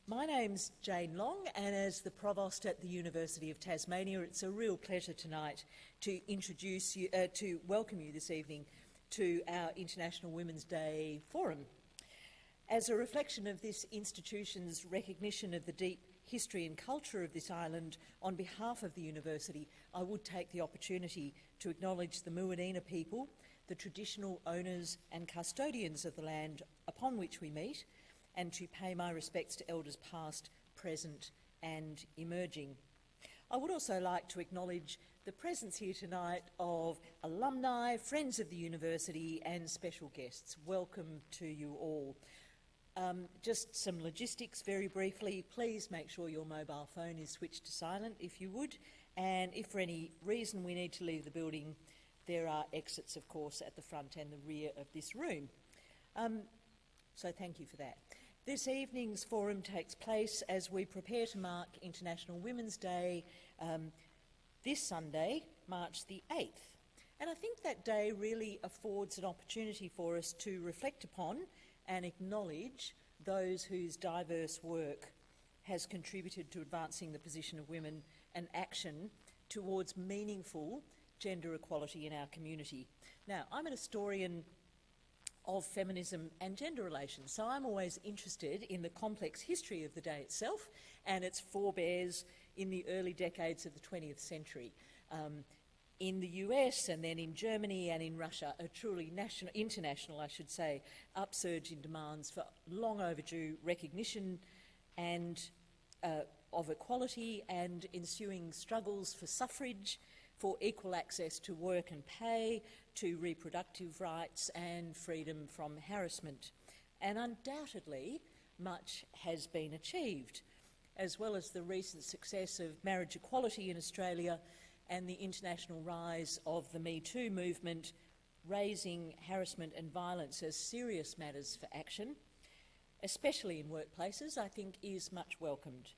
My name's Jane Long, and as the Provost at the University of Tasmania, it's a real pleasure tonight to introduce you, to welcome you this evening to our International Women's Day Forum. As a reflection of this institution's recognition of the deep history and culture of this island, on behalf of the University, I would take the opportunity to acknowledge the Muad'Dina people, the traditional owners and custodians of the land upon which we meet, and to pay my respects to elders past, present and emerging. I would also like to acknowledge the presence here tonight of alumni, friends of the University and special guests. Welcome to you all. Just some logistics very briefly. Please make sure your mobile phone is switched to silent if you would, and if for any reason we need to leave the building, there are exits of course at the front and the rear of this room. So thank you for that. This evening's forum takes place as we prepare to mark International Women's Day this Sunday, March the 8th. And I think that day really affords an opportunity for us to reflect upon and acknowledge those whose diverse work has contributed to advancing the position of women and action towards meaningful gender equality in our community. Now, I'm an historian of feminism and gender relations, so I'm always interested in the complex history of the day itself and its forebears in the early decades of the 20th century. In the US and then in Germany and in Russia, a truly international, I should say, upsurge in demands for long overdue recognition and of equality and ensuing struggles for suffrage, for equal access to work and pay, to reproductive rights and freedom from harassment. And undoubtedly, much has been achieved, as well as the recent success of marriage equality in Australia and the international rise of the Me Too movement, raising harassment and violence as serious matters for action, especially in workplaces, I think is much welcomed.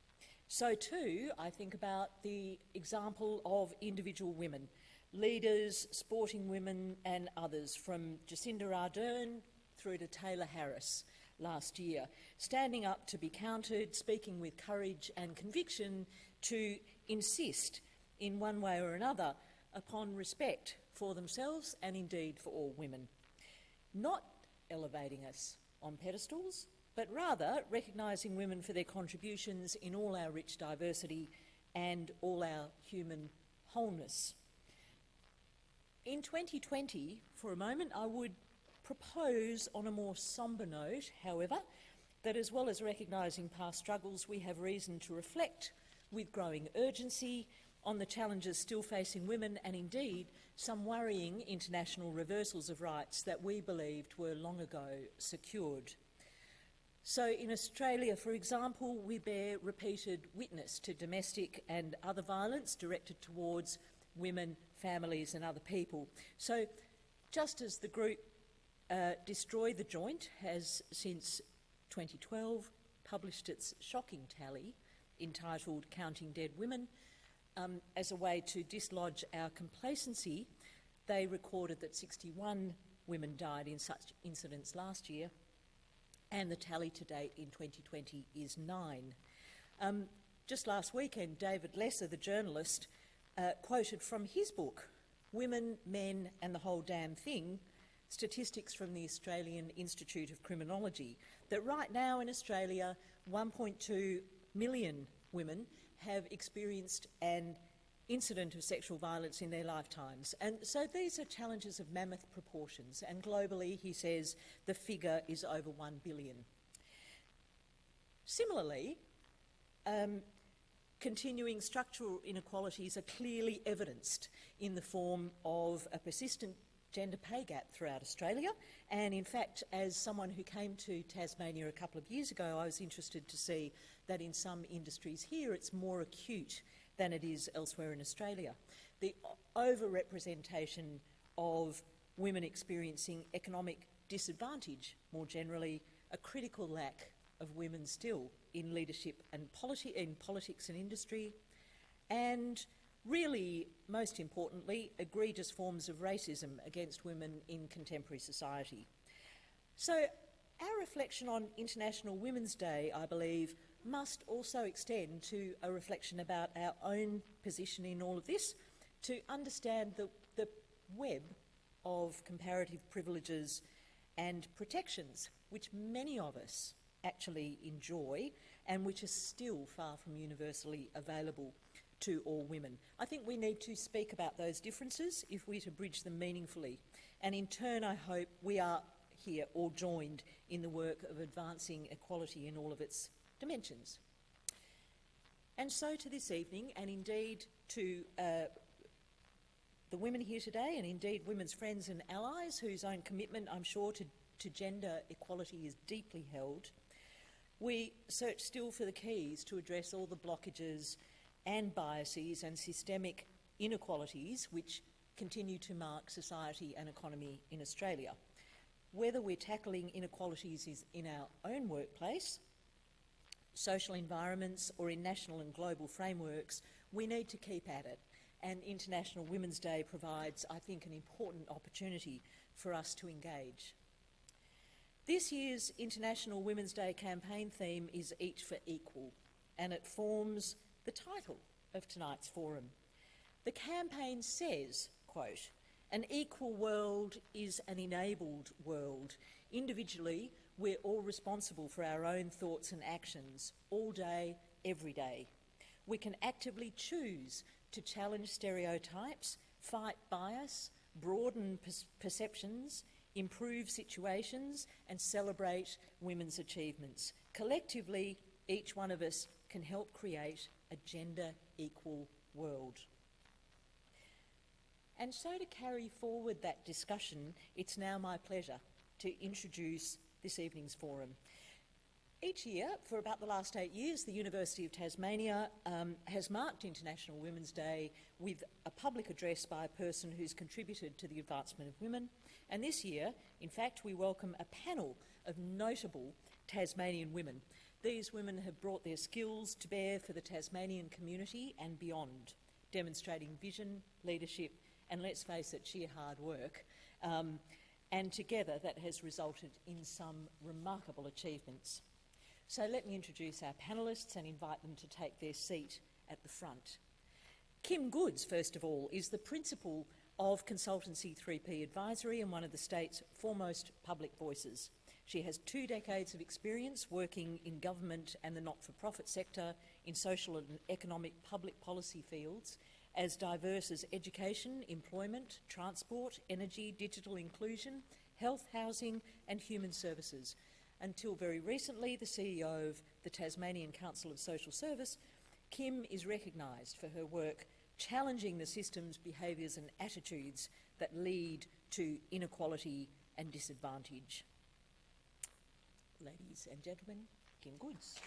So too, I think about the example of individual women, leaders, sporting women and others, from Jacinda Ardern through to Taylor Harris last year, standing up to be counted, speaking with courage and conviction to insist in one way or another upon respect for themselves and indeed for all women. Not elevating us on pedestals, but rather recognising women for their contributions in all our rich diversity and all our human wholeness. In 2020, for a moment, I would propose on a more sombre note, however, that as well as recognising past struggles, we have reason to reflect with growing urgency on the challenges still facing women and indeed some worrying international reversals of rights that we believed were long ago secured. So in Australia, for example, we bear repeated witness to domestic and other violence directed towards women, families and other people. So just as the group Destroy the Joint has since 2012 published its shocking tally entitled Counting Dead Women, as a way to dislodge our complacency, they recorded that 61 women died in such incidents last year, and the tally to date in 2020 is 9. Just last weekend, David Lesser, the journalist, quoted from his book, Women, Men and the Whole Damn Thing, statistics from the Australian Institute of Criminology, that right now in Australia, 1.2 million women have experienced an incident of sexual violence in their lifetimes. And so these are challenges of mammoth proportions, and globally, he says, the figure is over 1 billion. Similarly, continuing structural inequalities are clearly evidenced in the form of a persistent gender pay gap throughout Australia, and in fact, as someone who came to Tasmania a couple of years ago, I was interested to see that in some industries here it's more acute than it is elsewhere in Australia. The overrepresentation of women experiencing economic disadvantage, more generally, a critical lack of women still in leadership and in politics and industry, and really, most importantly, egregious forms of racism against women in contemporary society. So our reflection on International Women's Day, I believe, must also extend to a reflection about our own position in all of this, to understand the web of comparative privileges and protections which many of us actually enjoy and which are still far from universally available to all women. I think we need to speak about those differences if we're to bridge them meaningfully, and in turn I hope we are here all joined in the work of advancing equality in all of its dimensions. And so to this evening, and indeed to the women here today, and indeed women's friends and allies whose own commitment, I'm sure, to gender equality is deeply held, we search still for the keys to address all the blockages and biases and systemic inequalities which continue to mark society and economy in Australia. Whether we're tackling inequalities is in our own workplace, social environments, or in national and global frameworks, we need to keep at it. And International Women's Day provides, I think, an important opportunity for us to engage. This year's International Women's Day campaign theme is Each for Equal, and it forms the title of tonight's forum. The campaign says, quote, "An equal world is an enabled world. Individually, we're all responsible for our own thoughts and actions, all day, every day. We can actively choose to challenge stereotypes, fight bias, broaden perceptions, improve situations, and celebrate women's achievements. Collectively, each one of us can help create a gender-equal world." And so to carry forward that discussion, it's now my pleasure to introduce this evening's forum. Each year, for about the last 8 years, the University of Tasmania has marked International Women's Day with a public address by a person who's contributed to the advancement of women. And this year, in fact, we welcome a panel of notable Tasmanian women. These women have brought their skills to bear for the Tasmanian community and beyond, demonstrating vision, leadership, and let's face it, sheer hard work. And together that has resulted in some remarkable achievements. So let me introduce our panellists and invite them to take their seat at the front. Kim Goods, first of all, is the principal of Consultancy 3P Advisory and one of the state's foremost public voices. She has 2 decades of experience working in government and the not-for-profit sector in social and economic public policy fields as diverse as education, employment, transport, energy, digital inclusion, health, housing and human services. Until very recently, the CEO of the Tasmanian Council of Social Service, Kim is recognised for her work challenging the system's behaviours and attitudes that lead to inequality and disadvantage. Ladies and gentlemen, Kim Goods.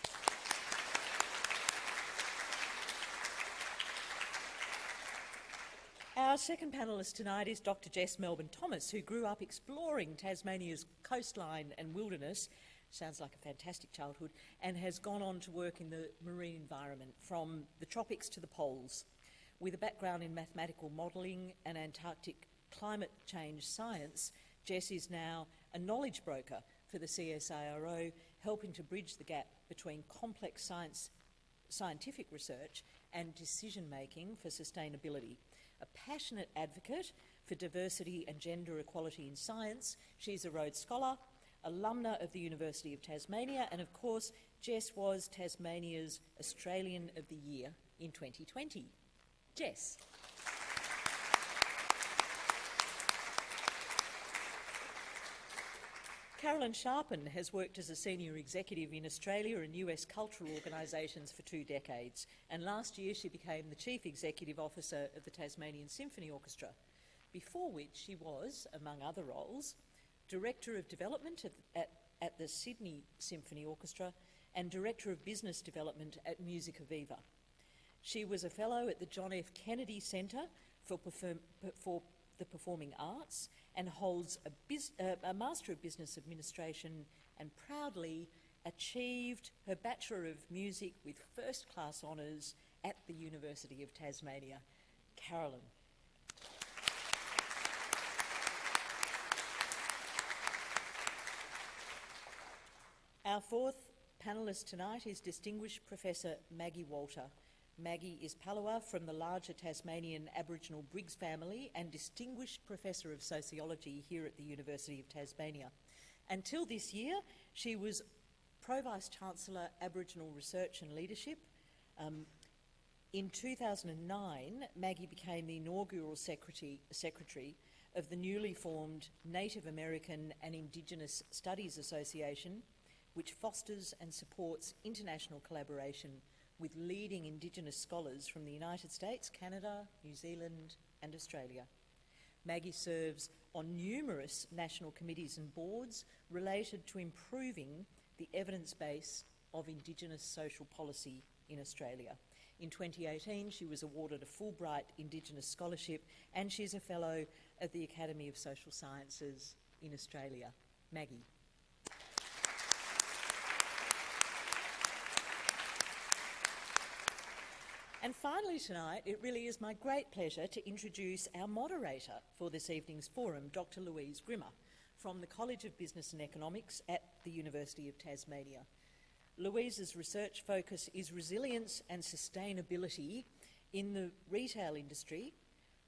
Our second panellist tonight is Dr. Jess Melbourne-Thomas, who grew up exploring Tasmania's coastline and wilderness, sounds like a fantastic childhood, and has gone on to work in the marine environment from the tropics to the poles. With a background in mathematical modelling and Antarctic climate change science, Jess is now a knowledge broker for the CSIRO, helping to bridge the gap between complex scientific research and decision-making for sustainability. A passionate advocate for diversity and gender equality in science, she's a Rhodes Scholar, alumna of the University of Tasmania, and of course, Jess was Tasmania's Australian of the Year in 2020. Jess. Carolyn Sharpen has worked as a senior executive in Australia and US cultural organisations for 2 decades, and last year she became the Chief Executive Officer of the Tasmanian Symphony Orchestra, before which she was, among other roles, Director of Development at the Sydney Symphony Orchestra and Director of Business Development at Musica Viva. She was a Fellow at the John F. Kennedy Centre for the Performing Arts and holds a Master of Business Administration and proudly achieved her Bachelor of Music with first-class honours at the University of Tasmania. Carolyn. Our fourth panellist tonight is distinguished Professor Maggie Walter. Maggie is palawa from the larger Tasmanian Aboriginal Briggs family and distinguished Professor of Sociology here at the University of Tasmania. Until this year, she was Pro-Vice-Chancellor, Aboriginal Research and Leadership. In 2009, Maggie became the inaugural secretary of the newly formed Native American and Indigenous Studies Association, which fosters and supports international collaboration with leading Indigenous scholars from the United States, Canada, New Zealand and Australia. Maggie serves on numerous national committees and boards related to improving the evidence base of Indigenous social policy in Australia. In 2018, she was awarded a Fulbright Indigenous Scholarship and she's a Fellow of the Academy of Social Sciences in Australia. Maggie. And finally tonight, it really is my great pleasure to introduce our moderator for this evening's forum, Dr. Louise Grimmer, from the College of Business and Economics at the University of Tasmania. Louise's research focus is resilience and sustainability in the retail industry,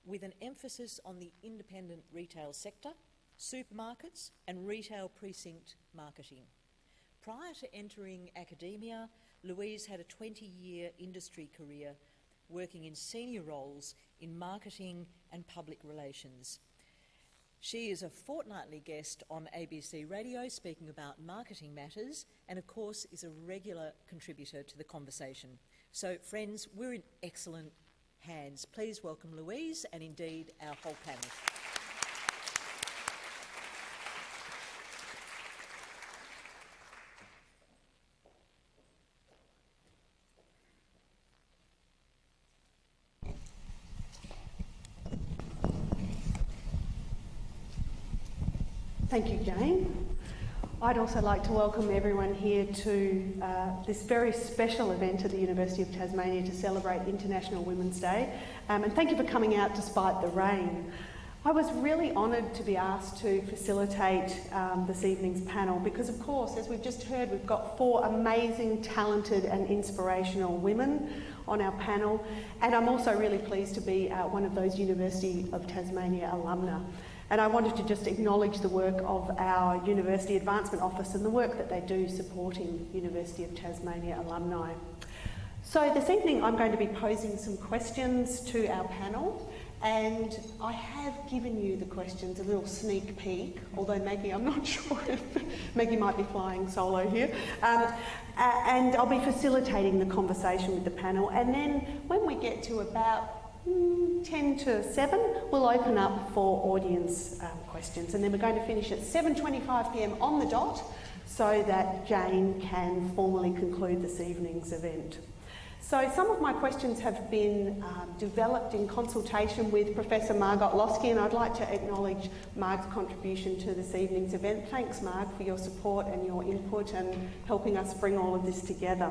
with an emphasis on the independent retail sector, supermarkets and retail precinct marketing. Prior to entering academia, Louise had a 20-year industry career working in senior roles in marketing and public relations. She is a fortnightly guest on ABC Radio speaking about marketing matters and, of course, is a regular contributor to the conversation. So, friends, we're in excellent hands. Please welcome Louise and, indeed, our whole panel. Thank you, Jane. I'd also like to welcome everyone here to this very special event at the University of Tasmania to celebrate International Women's Day. And thank you for coming out despite the rain. I was really honoured to be asked to facilitate this evening's panel because, of course, as we've just heard, we've got 4 amazing, talented and inspirational women on our panel. And I'm also really pleased to be one of those University of Tasmania alumna. And I wanted to just acknowledge the work of our University Advancement Office and the work that they do supporting University of Tasmania alumni. So this evening I'm going to be posing some questions to our panel, and I have given you the questions a little sneak peek, although Maggie, I'm not sure if Maggie might be flying solo here. And I'll be facilitating the conversation with the panel, and then when we get to about 10 to 7, we'll open up for audience questions, and then we're going to finish at 7:25 p.m. on the dot so that Jane can formally conclude this evening's event. So some of my questions have been developed in consultation with Professor Margot Losky, and I'd like to acknowledge Marg's contribution to this evening's event. Thanks, Marg, for your support and your input and helping us bring all of this together.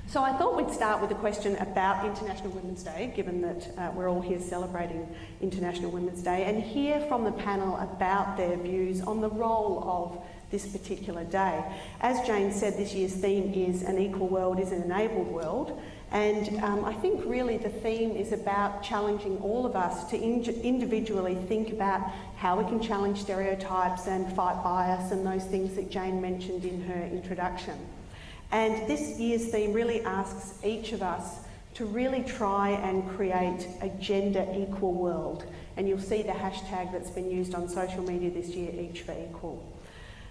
So I thought we'd start with a question about International Women's Day, given that we're all here celebrating International Women's Day, and hear from the panel about their views on the role of this particular day. As Jane said, this year's theme is An Equal World is an Enabled World, and I think really the theme is about challenging all of us to individually think about how we can challenge stereotypes and fight bias and those things that Jane mentioned in her introduction. And this year's theme really asks each of us to really try and create a gender equal world. And you'll see the hashtag that's been used on social media this year, Each for Equal.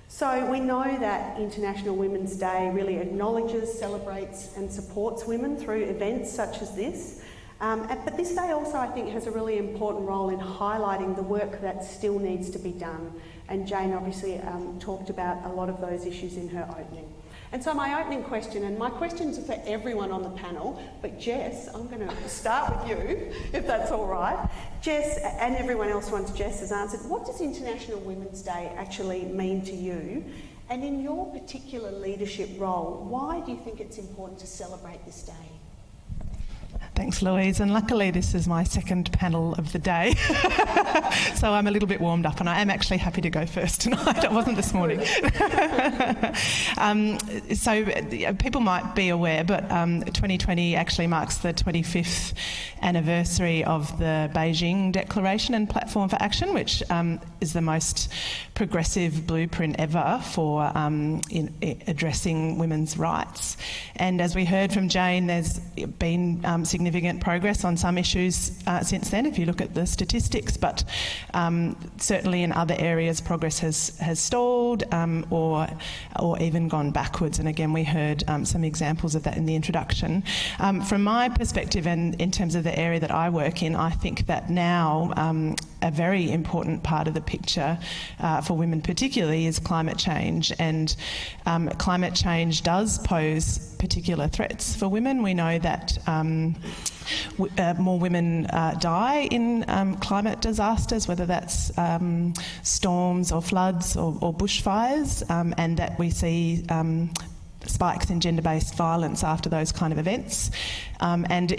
So we know that International Women's Day really acknowledges, celebrates and supports women through events such as this. But this day also, I think, has a really important role in highlighting the work that still needs to be done. And Jane obviously talked about a lot of those issues in her opening. And so my opening question, and my questions are for everyone on the panel, but Jess, I'm going to start with you, if that's all right. Jess, and everyone else once Jess has answered, what does International Women's Day actually mean to you? And in your particular leadership role, why do you think it's important to celebrate this day? Thanks, Louise. And luckily this is my second panel of the day, so I'm a little bit warmed up, and I am actually happy to go first tonight. I wasn't this morning. So people might be aware, but 2020 actually marks the 25th anniversary of the Beijing Declaration and Platform for Action, which is the most progressive blueprint ever for addressing women's rights. And as we heard from Jane, there's been significant progress on some issues since then, if you look at the statistics, but certainly in other areas progress has stalled or even gone backwards. And again, we heard some examples of that in the introduction. From my perspective, and in terms of the area that I work in, I think that now a very important part of the picture for women particularly is climate change, and climate change does pose particular threats for women. We know that more women die in climate disasters, whether that's storms or floods or bushfires, and that we see spikes in gender-based violence after those kind of events. And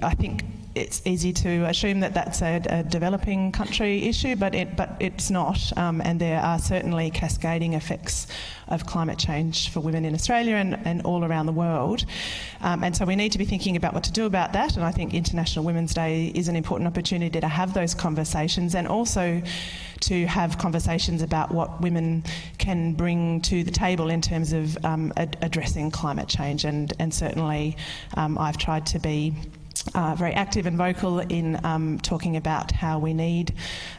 I think it's easy to assume that that's a developing country issue, but it's not. And there are certainly cascading effects of climate change for women in Australia and all around the world. And so we need to be thinking about what to do about that. And I think International Women's Day is an important opportunity to have those conversations, and also to have conversations about what women can bring to the table in terms of addressing climate change. And certainly I've tried to be very active and vocal in talking about how we need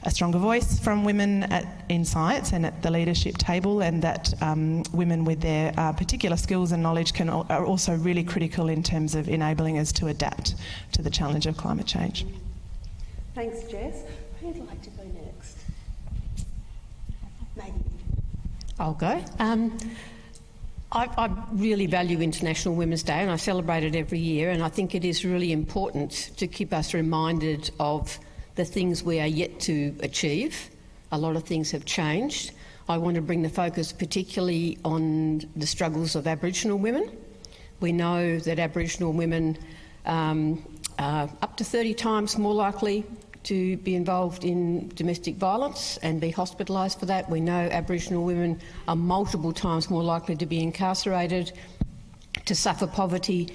a stronger voice from women in science and at the leadership table, and that women with their particular skills and knowledge are also really critical in terms of enabling us to adapt to the challenge of climate change. Thanks, Jess. Who'd like to go next? Maggie. I'll go. I really value International Women's Day, and I celebrate it every year, and I think it is really important to keep us reminded of the things we are yet to achieve. A lot of things have changed. I want to bring the focus particularly on the struggles of Aboriginal women. We know that Aboriginal women are up to 30 times more likely to be involved in domestic violence and be hospitalised for that. We know Aboriginal women are multiple times more likely to be incarcerated, to suffer poverty.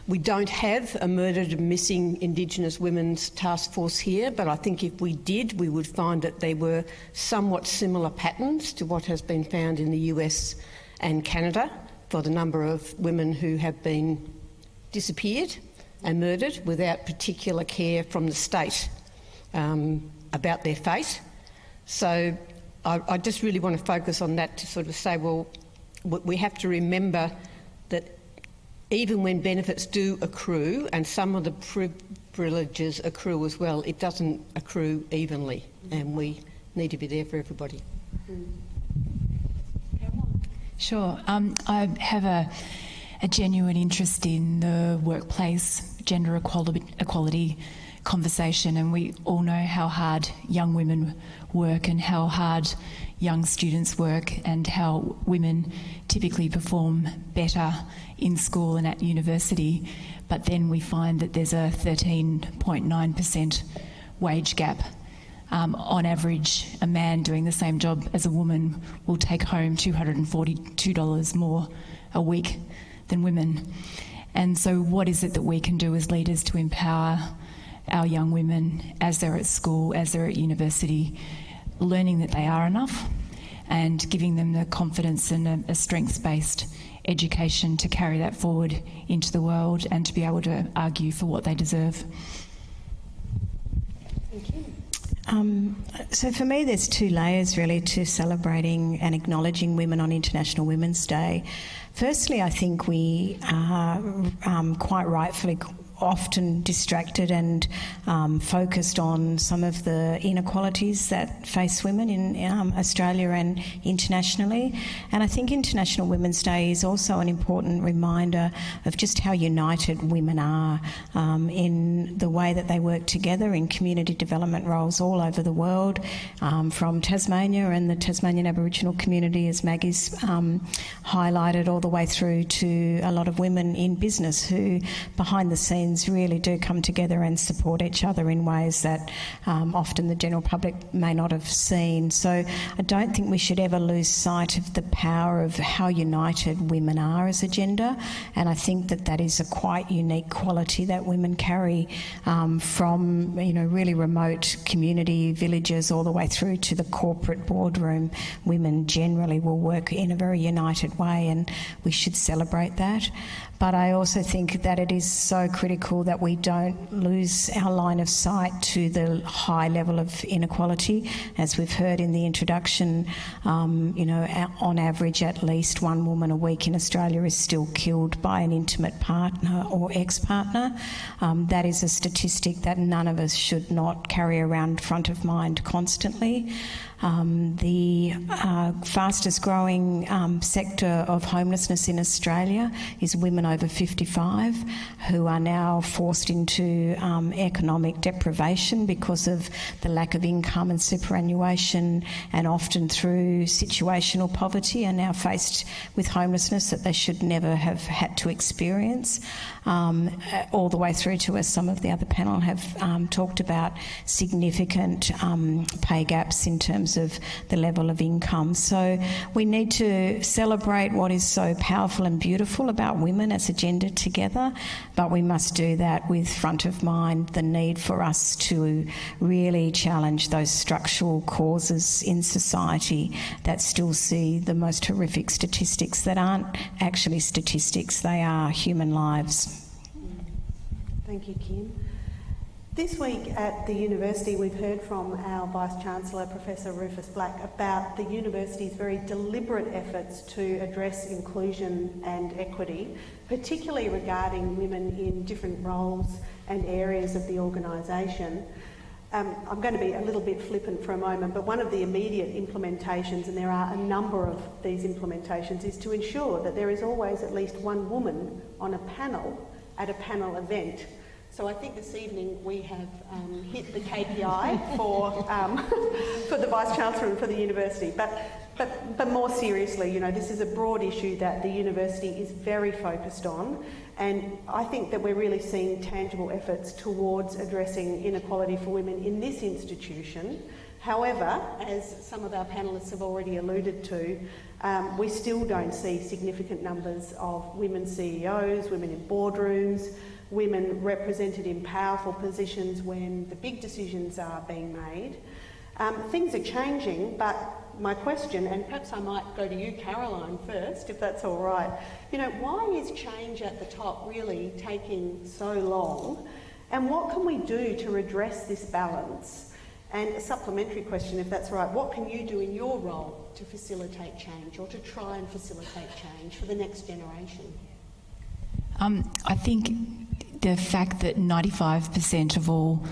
We don't have a murdered and missing Indigenous women's task force here, but I think if we did, we would find that there were somewhat similar patterns to what has been found in the US and Canada for the number of women who have been disappeared and murdered without particular care from the state about their fate. So I just really want to focus on that to sort of say, well, we have to remember that even when benefits do accrue, and some of the privileges accrue as well, it doesn't accrue evenly, and we need to be there for everybody. Sure. I have a genuine interest in the workplace gender equality conversation, and we all know how hard young women work and how hard young students work, and how women typically perform better in school and at university, but then we find that there's a 13.9% wage gap. On average, a man doing the same job as a woman will take home $242 more a week than women. And so what is it that we can do as leaders to empower our young women as they're at school, as they're at university, learning that they are enough and giving them the confidence and a strengths-based education to carry that forward into the world and to be able to argue for what they deserve? Thank you. So for me, there's two layers really to celebrating and acknowledging women on International Women's Day. Firstly, I think we are quite rightfully often distracted and focused on some of the inequalities that face women in Australia and internationally. And I think International Women's Day is also an important reminder of just how united women are in the way that they work together in community development roles all over the world, from Tasmania and the Tasmanian Aboriginal community, as Maggie's highlighted, all the way through to a lot of women in business who, behind the scenes, scenes really do come together and support each other in ways that often the general public may not have seen. So I don't think we should ever lose sight of the power of how united women are as a gender, and I think that that is a quite unique quality that women carry from really remote community villages all the way through to the corporate boardroom. Women generally will work in a very united way, and we should celebrate that. But I also think that it is so critical that we don't lose our line of sight to the high level of inequality. As we've heard in the introduction, on average at least one woman a week in Australia is still killed by an intimate partner or ex-partner. That is a statistic that none of us should not carry around front of mind constantly. The fastest growing sector of homelessness in Australia is women over 55 who are now forced into economic deprivation because of the lack of income and superannuation, and often through situational poverty are now faced with homelessness that they should never have had to experience, all the way through to, as some of the other panel have talked about, significant pay gaps in terms of the level of income. So we need to celebrate what is so powerful and beautiful about women as a gender together, but we must do that with front of mind the need for us to really challenge those structural causes in society that still see the most horrific statistics that aren't actually statistics, they are human lives. Thank you, Kim. This week at the university we've heard from our Vice-Chancellor, Professor Rufus Black, about the university's very deliberate efforts to address inclusion and equity, particularly regarding women in different roles and areas of the organisation. I'm going to be a little bit flippant for a moment, but one of the immediate implementations, and there are a number of these implementations, is to ensure that there is always at least one woman on a panel at a panel event. So I think this evening we have hit the KPI for the Vice-Chancellor and for the university. But more seriously, this is a broad issue that the university is very focused on, and I think that we're really seeing tangible efforts towards addressing inequality for women in this institution. However, as some of our panellists have already alluded to, we still don't see significant numbers of women CEOs, women in boardrooms, women represented in powerful positions when the big decisions are being made. Things are changing, but my question, and perhaps I might go to you, Caroline, first, if that's all right. Why is change at the top really taking so long? And what can we do to redress this balance? And a supplementary question, if that's right, what can you do in your role to facilitate change, or to try and facilitate change for the next generation? I think the fact that 95% of all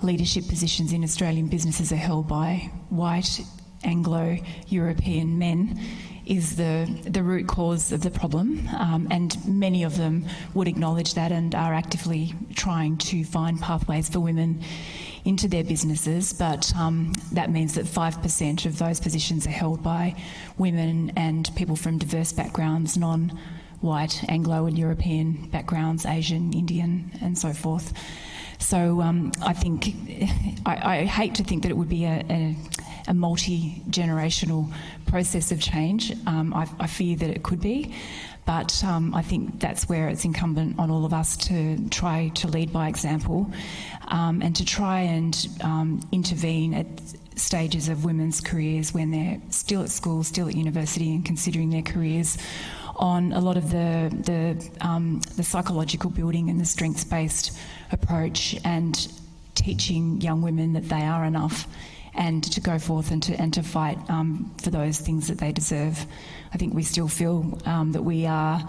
leadership positions in Australian businesses are held by white Anglo-European men is the root cause of the problem, and many of them would acknowledge that and are actively trying to find pathways for women into their businesses, but that means that 5% of those positions are held by women and people from diverse backgrounds, non-white, Anglo and European backgrounds, Asian, Indian and so forth. So I think, I hate to think that it would be a multi-generational process of change. I fear that it could be, but I think that's where it's incumbent on all of us to try to lead by example, and to try and intervene at stages of women's careers when they're still at school, still at university and considering their careers, on a lot of the psychological building and the strengths-based approach, and teaching young women that they are enough and to go forth and to fight for those things that they deserve. I think we still feel that we are,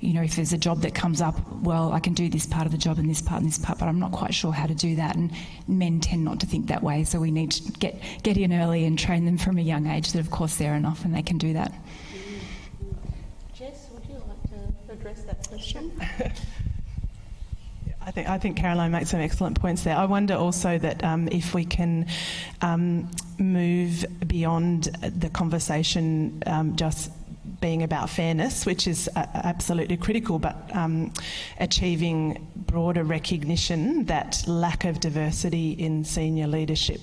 if there's a job that comes up, well, I can do this part of the job and this part, but I'm not quite sure how to do that. And men tend not to think that way, so we need to get in early and train them from a young age that, of course, they're enough and they can do that. Jess, would you like to address that question? I think Caroline makes some excellent points there. I wonder also that if we can move beyond the conversation just being about fairness, which is absolutely critical, but achieving broader recognition that lack of diversity in senior leadership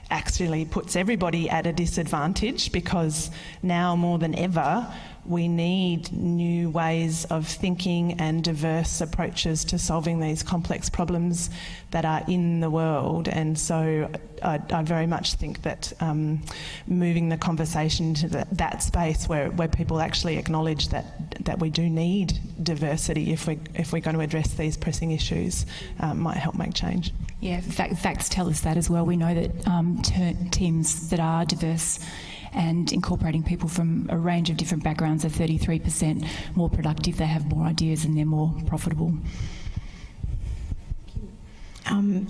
actually puts everybody at a disadvantage, because now more than ever we need new ways of thinking and diverse approaches to solving these complex problems that are in the world. And so I very much think that moving the conversation to that space where people actually acknowledge that we do need diversity if we're going to address these pressing issues might help make change. Yeah, facts tell us that as well. We know that teams that are diverse and incorporating people from a range of different backgrounds are 33% more productive, they have more ideas and they're more profitable.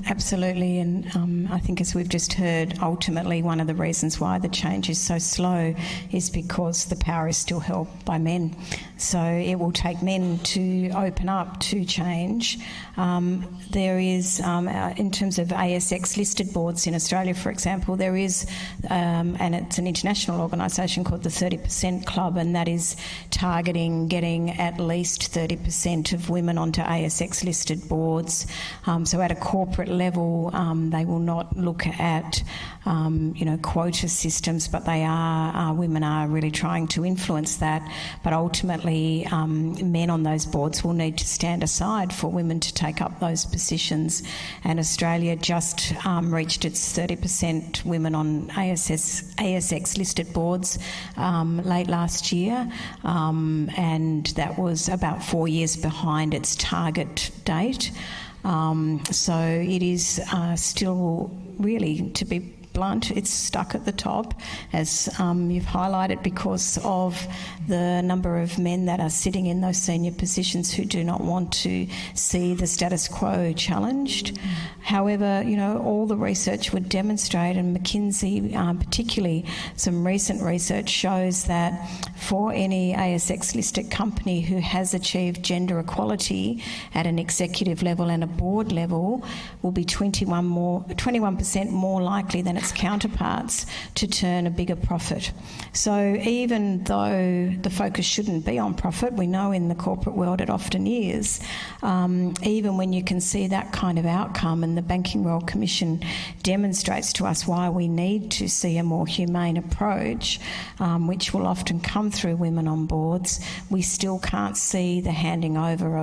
Absolutely, and I think, as we've just heard, ultimately one of the reasons why the change is so slow is because the power is still held by men. So it will take men to open up to change. There is, in terms of ASX listed boards in Australia, for example, there is, and it's an international organisation called the 30% Club, and that is targeting getting at least 30% of women onto ASX listed boards. So at a corporate level, they will not look at quota systems, but women are really trying to influence that. But ultimately, men on those boards will need to stand aside for women to take up those positions. And Australia just reached its 30% women on ASX listed boards late last year, and that was about 4 years behind its target date. So it is still, really, to be blunt, it's stuck at the top, as you've highlighted, because of the number of men that are sitting in those senior positions who do not want to see the status quo challenged. However, all the research would demonstrate, and McKinsey particularly, some recent research shows that for any ASX listed company who has achieved gender equality at an executive level and a board level will be 21% more likely than its counterparts to turn a bigger profit. So even though the focus shouldn't be on profit, we know in the corporate world it often is, even when you can see that kind of outcome, and the Banking Royal Commission demonstrates to us why we need to see a more humane approach, which will often come through women on boards, we still can't see the handing over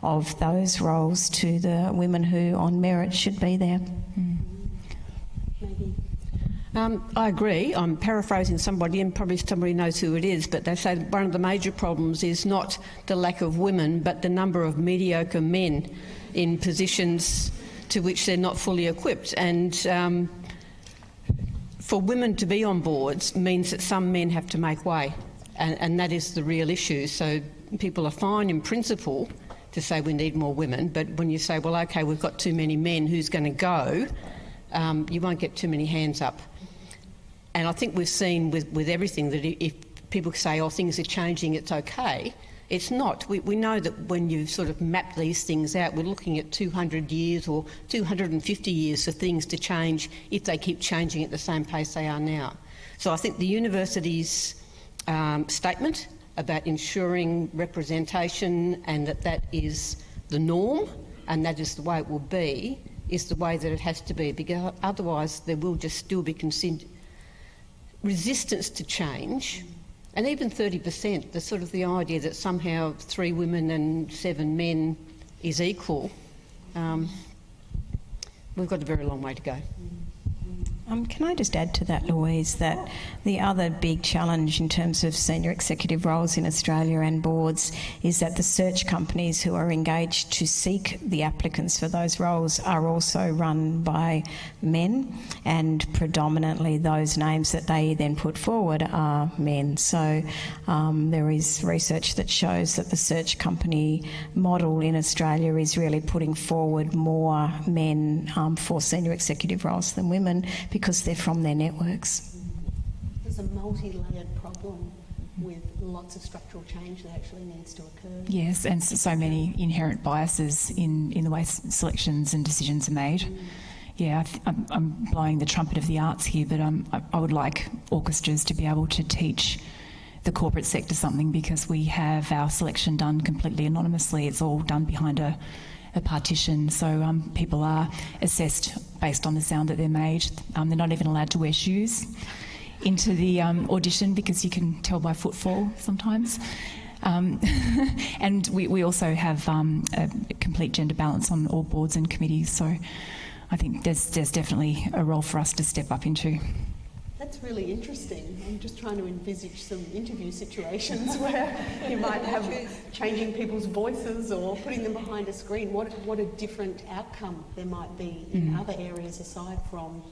of those roles to the women who on merit should be there. I agree. I'm paraphrasing somebody, and probably somebody knows who it is, but they say one of the major problems is not the lack of women, but the number of mediocre men in positions to which they're not fully equipped. And for women to be on boards means that some men have to make way, and that is the real issue. So people are fine in principle to say we need more women, but when you say, well, OK, we've got too many men, who's going to go? You won't get too many hands up. And I think we've seen with everything that if people say, oh, things are changing, it's okay, it's not. We know that when you sort of map these things out, we're looking at 200 years or 250 years for things to change if they keep changing at the same pace they are now. So I think the university's statement about ensuring representation and that is the norm and that is the way it will be is the way that it has to be, because otherwise there will just still be resistance to change. And even 30%, the sort of the idea that somehow 3 women and 7 men is equal, we've got a very long way to go. Can I just add to that, Louise, that the other big challenge in terms of senior executive roles in Australia and boards is that the search companies who are engaged to seek the applicants for those roles are also run by men, and predominantly those names that they then put forward are men. So there is research that shows that the search company model in Australia is really putting forward more men for senior executive roles than women, because they're from their networks. There's a multi-layered problem with lots of structural change that actually needs to occur. Yes, and so many inherent biases in the way selections and decisions are made. Yeah, I'm blowing the trumpet of the arts here, but I would like orchestras to be able to teach the corporate sector something, because we have our selection done completely anonymously. It's all done behind a partition, so people are assessed based on the sound that they're made. They're not even allowed to wear shoes into the audition, because you can tell by footfall sometimes. And we also have a complete gender balance on all boards and committees, so I think there's definitely a role for us to step up into. That's really interesting. I'm just trying to envisage some interview situations where you might have changing people's voices or putting them behind a screen. What a different outcome there might be in other areas aside from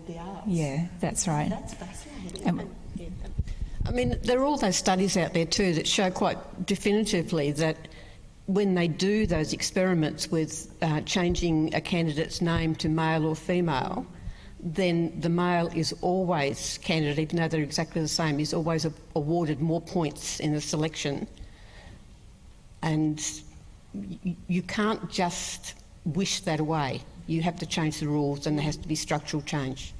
the arts. Yeah, that's right. That's fascinating. I mean, there are all those studies out there too that show quite definitively that when they do those experiments with changing a candidate's name to male or female, then the male is always, candidate, even though they're exactly the same, is always awarded more points in the selection. And you can't just wish that away. You have to change the rules, and there has to be structural change.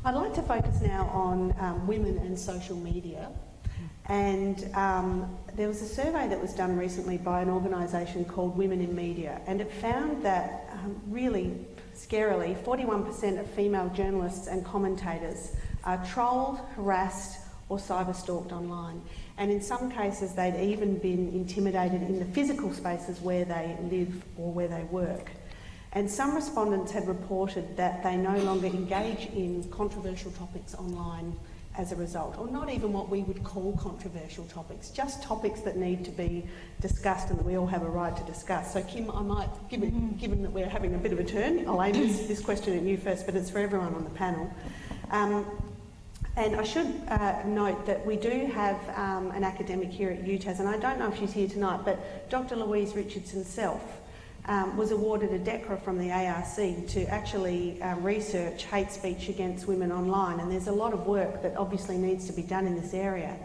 I'd like to focus now on women and social media. And there was a survey that was done recently by an organisation called Women in Media, and it found that really scarily 41% of female journalists and commentators are trolled, harassed or cyber-stalked online. And in some cases they'd even been intimidated in the physical spaces where they live or where they work. And some respondents had reported that they no longer engage in controversial topics online as a result, or not even what we would call controversial topics, just topics that need to be discussed and that we all have a right to discuss. So Kim, I might, given that we're having a bit of a turn, I'll aim this question at you first, but it's for everyone on the panel. And I should note that we do have an academic here at UTAS, and I don't know if she's here tonight, but Dr. Louise Richardson-Self was awarded a DECRA from the ARC to actually research hate speech against women online, and there's a lot of work that obviously needs to be done in this area.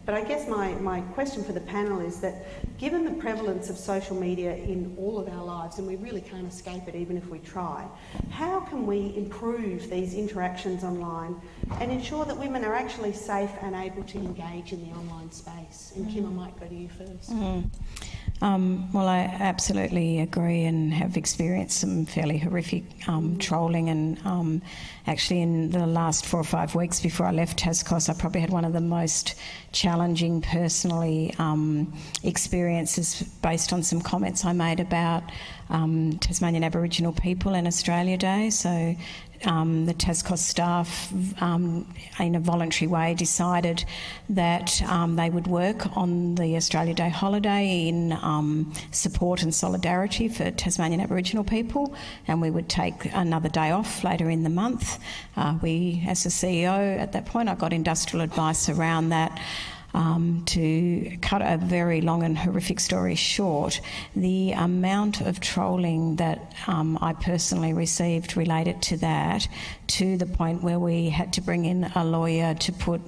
But I guess my question for the panel is that given the prevalence of social media in all of our lives, and we really can't escape it even if we try, how can we improve these interactions online and ensure that women are actually safe and able to engage in the online space? And Kim, I might go to you first. Well, I absolutely agree and have experienced some fairly horrific trolling, and actually in the last 4 or 5 weeks before I left TasCOSS, I probably had one of the most challenging personally experiences based on some comments I made about Tasmanian Aboriginal people in Australia Day. So the TasCOSS staff, in a voluntary way, decided that they would work on the Australia Day holiday in support and solidarity for Tasmanian Aboriginal people, and we would take another day off later in the month. We, as the CEO at that point, I got industrial advice around that. To cut a very long and horrific story short, the amount of trolling that I personally received related to that, to the point where we had to bring in a lawyer to put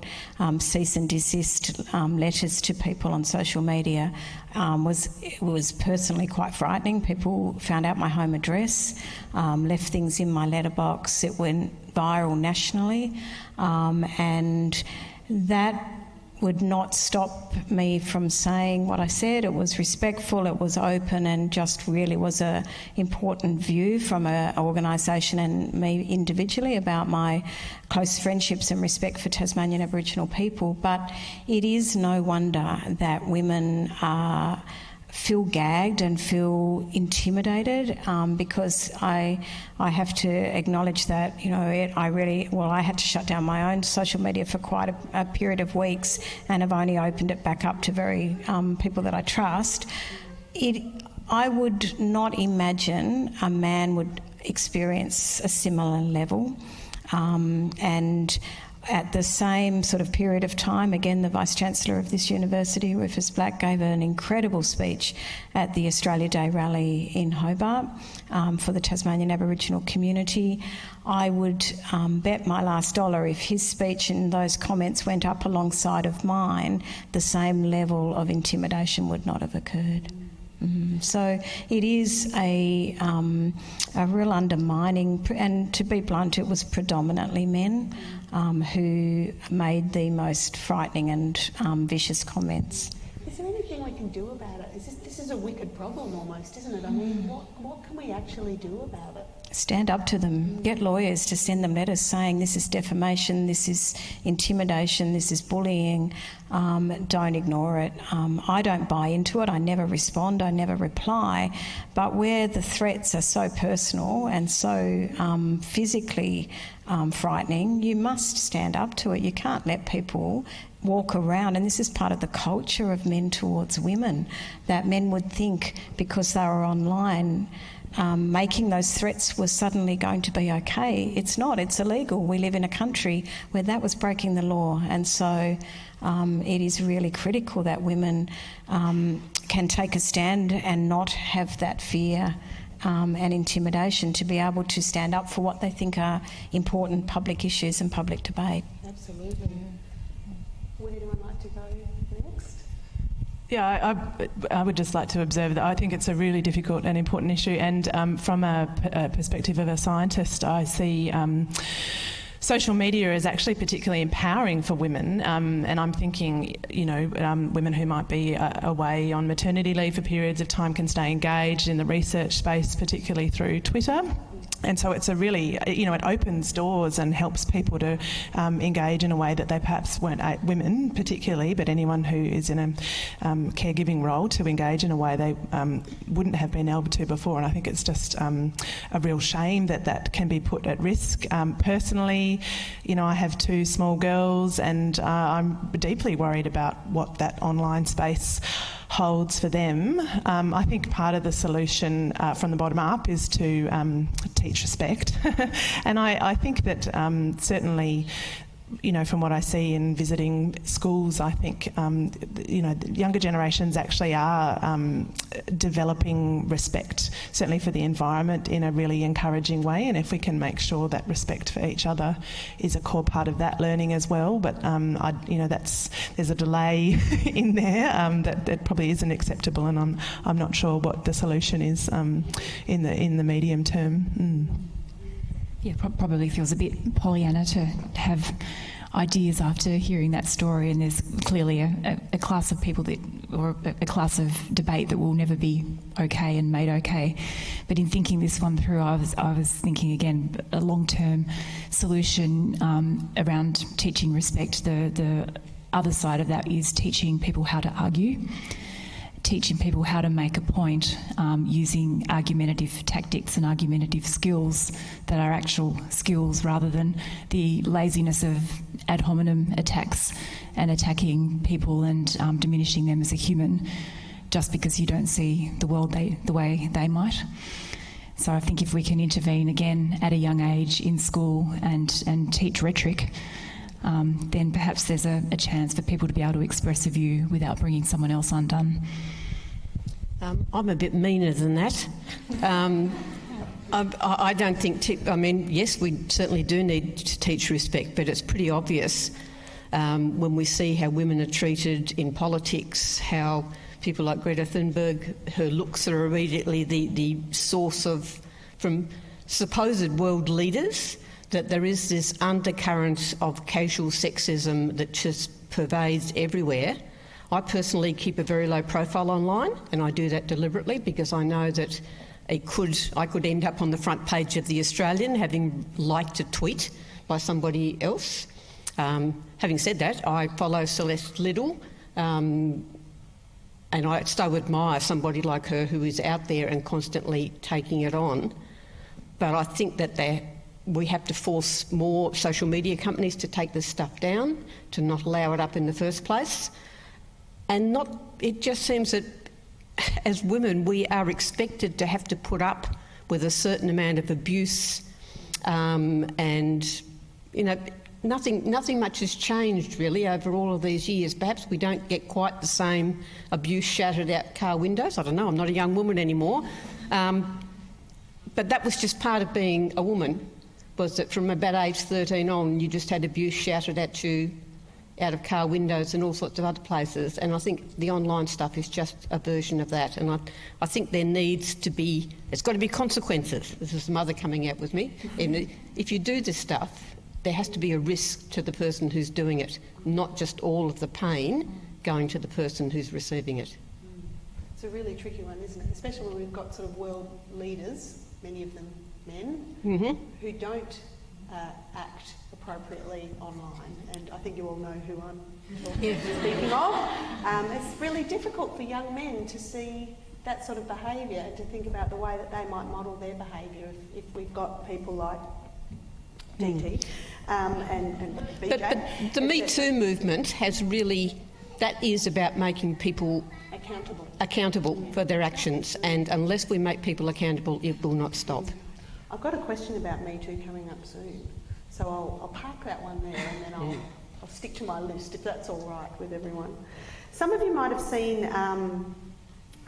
cease and desist letters to people on social media, was personally quite frightening. People found out my home address, left things in my letterbox. It went viral nationally, and that would not stop me from saying what I said. It was respectful, it was open, and just really was an important view from an organisation and me individually about my close friendships and respect for Tasmanian Aboriginal people. But it is no wonder that women feel gagged and feel intimidated, because I have to acknowledge that, you know, I had to shut down my own social media for quite a period of weeks, and have only opened it back up to very people that I trust. I would not imagine a man would experience a similar level, and at the same sort of period of time, again, the Vice-Chancellor of this university, Rufus Black, gave an incredible speech at the Australia Day rally in Hobart for the Tasmanian Aboriginal community. I would bet my last dollar if his speech and those comments went up alongside of mine, the same level of intimidation would not have occurred. So it is a real undermining, and to be blunt, it was predominantly men who made the most frightening and vicious comments. Is there anything we can do about it? This is a wicked problem almost, isn't it? I mean, what can we actually do about it? Stand up to them. Get lawyers to send them letters saying this is defamation, this is intimidation, this is bullying. Don't ignore it. I don't buy into it. I never respond. I never reply. But where the threats are so personal and so physically frightening, you must stand up to it. You can't let people walk around, and this is part of the culture of men towards women, that men would think because they were online making those threats was suddenly going to be okay. It's not. It's illegal. We live in a country where that was breaking the law, and so it is really critical that women can take a stand and not have that fear and intimidation, to be able to stand up for what they think are important public issues and public debate. Absolutely. Would anyone like to go next? Yeah, I would just like to observe that I think it's a really difficult and important issue, and from a perspective of a scientist, I see social media is actually particularly empowering for women, and I'm thinking, women who might be away on maternity leave for periods of time can stay engaged in the research space, particularly through Twitter. And so it's a really, it opens doors and helps people to engage in a way that they perhaps weren't, women particularly, but anyone who is in a caregiving role, to engage in a way they wouldn't have been able to before. And I think it's just a real shame that that can be put at risk. Personally, I have 2 small girls, and I'm deeply worried about what that online space holds for them. I think part of the solution from the bottom up is to teach respect. And I think that certainly, from what I see in visiting schools, I think, the younger generations actually are developing respect, certainly for the environment, in a really encouraging way. And if we can make sure that respect for each other is a core part of that learning as well. But, there's a delay in there that probably isn't acceptable, and I'm not sure what the solution is in the medium term. Yeah, probably feels a bit Pollyanna to have ideas after hearing that story, and there's clearly a class of people or a class of debate that will never be okay and made okay. But in thinking this one through, I was thinking again a long-term solution around teaching respect. The other side of that is teaching people how to argue, teaching people how to make a point using argumentative tactics and argumentative skills that are actual skills, rather than the laziness of ad hominem attacks and attacking people and diminishing them as a human just because you don't see the world the way they might. So I think if we can intervene again at a young age in school and teach rhetoric, then perhaps there's a chance for people to be able to express a view without bringing someone else undone. I'm a bit meaner than that. I don't think... yes, we certainly do need to teach respect, but it's pretty obvious when we see how women are treated in politics, how people like Greta Thunberg, her looks are immediately the source of, from supposed world leaders, that there is this undercurrent of casual sexism that just pervades everywhere. I personally keep a very low profile online, and I do that deliberately because I know that I could end up on the front page of The Australian having liked a tweet by somebody else. Having said that, I follow Celeste Liddell, and I so admire somebody like her who is out there and constantly taking it on. But I think that we have to force more social media companies to take this stuff down, to not allow it up in the first place. And it just seems that as women we are expected to have to put up with a certain amount of abuse, and nothing much has changed really over all of these years. Perhaps we don't get quite the same abuse shouted out car windows. I don't know, I'm not a young woman anymore. But that was just part of being a woman, was that from about age 13 on you just had abuse shouted at you out of car windows and all sorts of other places, and I think the online stuff is just a version of that. And I think there needs to be, there's got to be consequences. This is mother coming out with me. And if you do this stuff, there has to be a risk to the person who's doing it, not just all of the pain going to the person who's receiving it. It's a really tricky one, isn't it? Especially when we've got sort of world leaders, many of them men, who don't act appropriately online, and I think you all know who I'm speaking of. It's really difficult for young men to see that sort of behaviour and to think about the way that they might model their behaviour if we've got people like DT and BJ. But the Me Too movement has really, that is about making people accountable for their actions, and unless we make people accountable, it will not stop. I've got a question about Me Too coming up soon, so I'll park that one there and then I'll stick to my list if that's all right with everyone. Some of you might have seen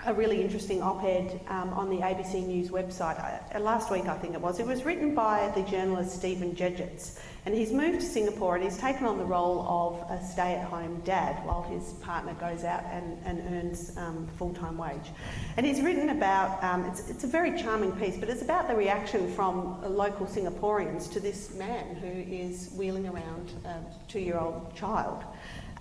a really interesting op-ed on the ABC News website last week, I think it was. It was written by the journalist Stephen Jedgetts, and he's moved to Singapore and he's taken on the role of a stay-at-home dad while his partner goes out and earns full-time wage. And he's written about, it's a very charming piece, but it's about the reaction from local Singaporeans to this man who is wheeling around a 2-year-old child.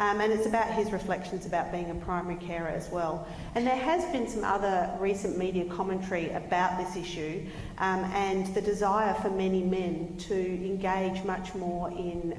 And it's about his reflections about being a primary carer as well. And there has been some other recent media commentary about this issue and the desire for many men to engage much more in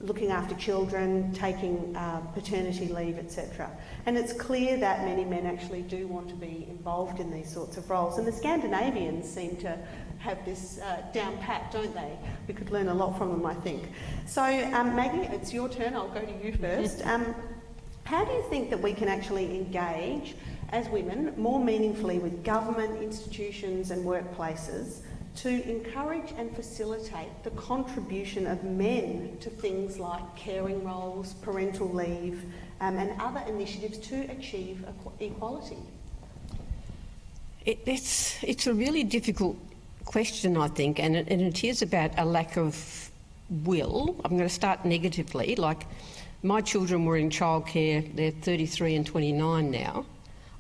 looking after children, taking paternity leave, etc. And it's clear that many men actually do want to be involved in these sorts of roles. And the Scandinavians seem to have this down pat, don't they? We could learn a lot from them, I think. So, Maggie, it's your turn. I'll go to you first. How do you think that we can actually engage as women more meaningfully with government, institutions and workplaces to encourage and facilitate the contribution of men to things like caring roles, parental leave, and other initiatives to achieve equality? It's a really difficult question, I think, and it is about a lack of will. I'm going to start negatively. Like, my children were in childcare, they're 33 and 29 now.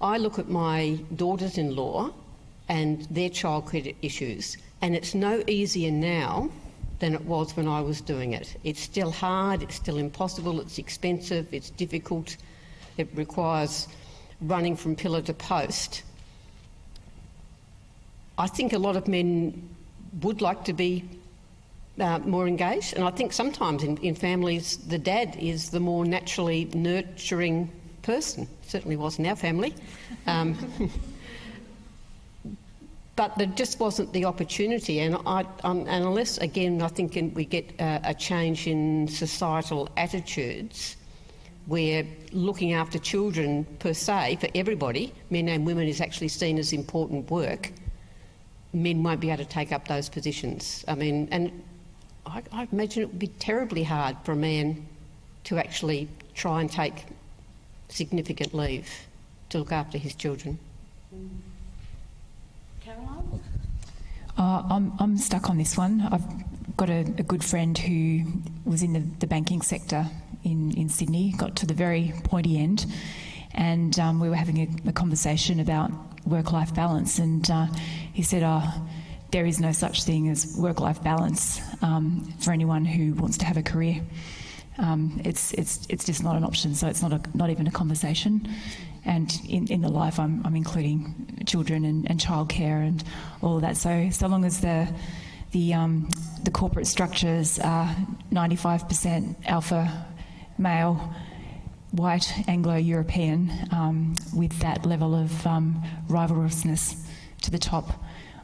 I look at my daughters-in-law and their childcare issues, and it's no easier now than it was when I was doing it. It's still hard, it's still impossible, it's expensive, it's difficult, it requires running from pillar to post. I think a lot of men would like to be more engaged, and I think sometimes in families the dad is the more naturally nurturing person. Certainly was in our family. But there just wasn't the opportunity, and unless, again, I think we get a change in societal attitudes where looking after children per se, for everybody, men and women, is actually seen as important work, men won't be able to take up those positions. I mean, and I imagine it would be terribly hard for a man to actually try and take significant leave to look after his children. Caroline? I'm stuck on this one. I've got a good friend who was in the banking sector in Sydney, got to the very pointy end, and we were having a conversation about work-life balance, and he said, there is no such thing as work-life balance for anyone who wants to have a career. It's just not an option, so it's not even a conversation. And in the life, I'm including children and childcare and all of that. So long as the corporate structures are 95% alpha male, white Anglo-European, with that level of rivalrousness to the top,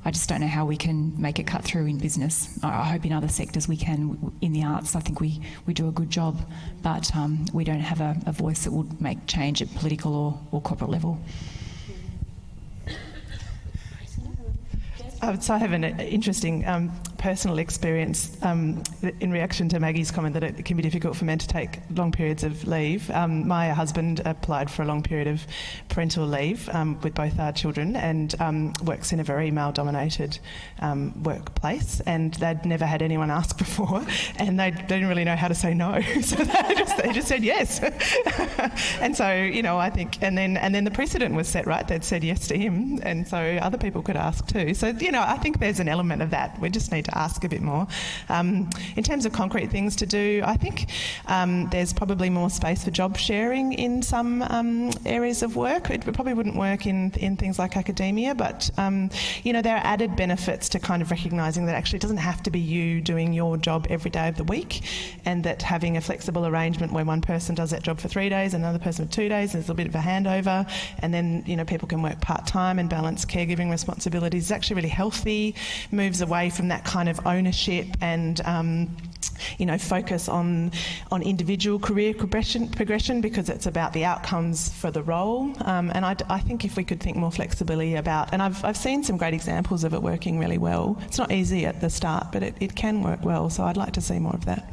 I just don't know how we can make it cut through in business. I hope in other sectors we can. In the arts, I think we do a good job, but we don't have a voice that will make change at political or corporate level. So I have an interesting personal experience in reaction to Maggie's comment that it can be difficult for men to take long periods of leave. My husband applied for a long period of parental leave with both our children, and works in a very male-dominated workplace, and they'd never had anyone ask before, and they didn't really know how to say no, so they just said yes. And so, you know, I think, and then the precedent was set, right? They'd said yes to him, and so other people could ask too. So, you know, I think there's an element of that. We just need to ask a bit more. In terms of concrete things to do, I think there's probably more space for job sharing in some areas of work. It probably wouldn't work in things like academia, but, you know, there are added benefits to kind of recognising that actually it doesn't have to be you doing your job every day of the week, and that having a flexible arrangement where one person does that job for 3 days, another person for 2 days, there's a bit of a handover, and then, you know, people can work part-time and balance caregiving responsibilities is actually really healthy, moves away from that kind of ownership and, you know, focus on individual career progression, because it's about the outcomes for the role. And I think if we could think more flexibly about, and I've seen some great examples of it working really well. It's not easy at the start, but it can work well, so I'd like to see more of that.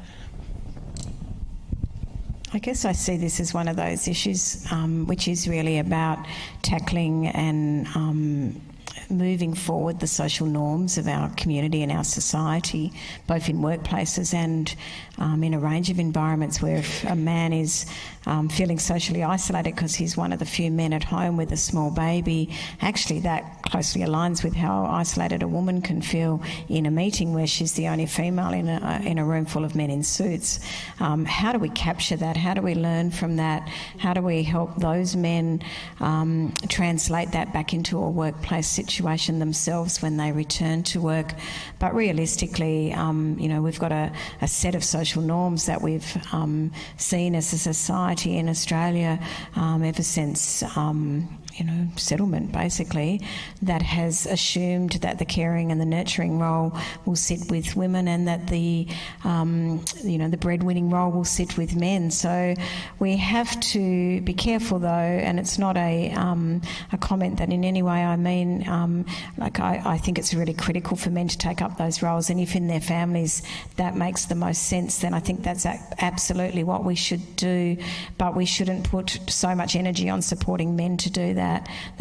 I guess I see this as one of those issues which is really about tackling and moving forward the social norms of our community and our society, both in workplaces and in a range of environments where if a man is feeling socially isolated because he's one of the few men at home with a small baby, actually that closely aligns with how isolated a woman can feel in a meeting where she's the only female in a room full of men in suits. How do we capture that? How do we learn from that? How do we help those men translate that back into a workplace situation themselves when they return to work? But realistically, you know, we've got a set of social norms that we've seen as a society in Australia ever since you know, settlement basically, that has assumed that the caring and the nurturing role will sit with women, and that the you know, the breadwinning role will sit with men. So we have to be careful though, and it's not a comment that in any way I mean, like I think it's really critical for men to take up those roles, and if in their families that makes the most sense, then I think that's absolutely what we should do. But we shouldn't put so much energy on supporting men to do that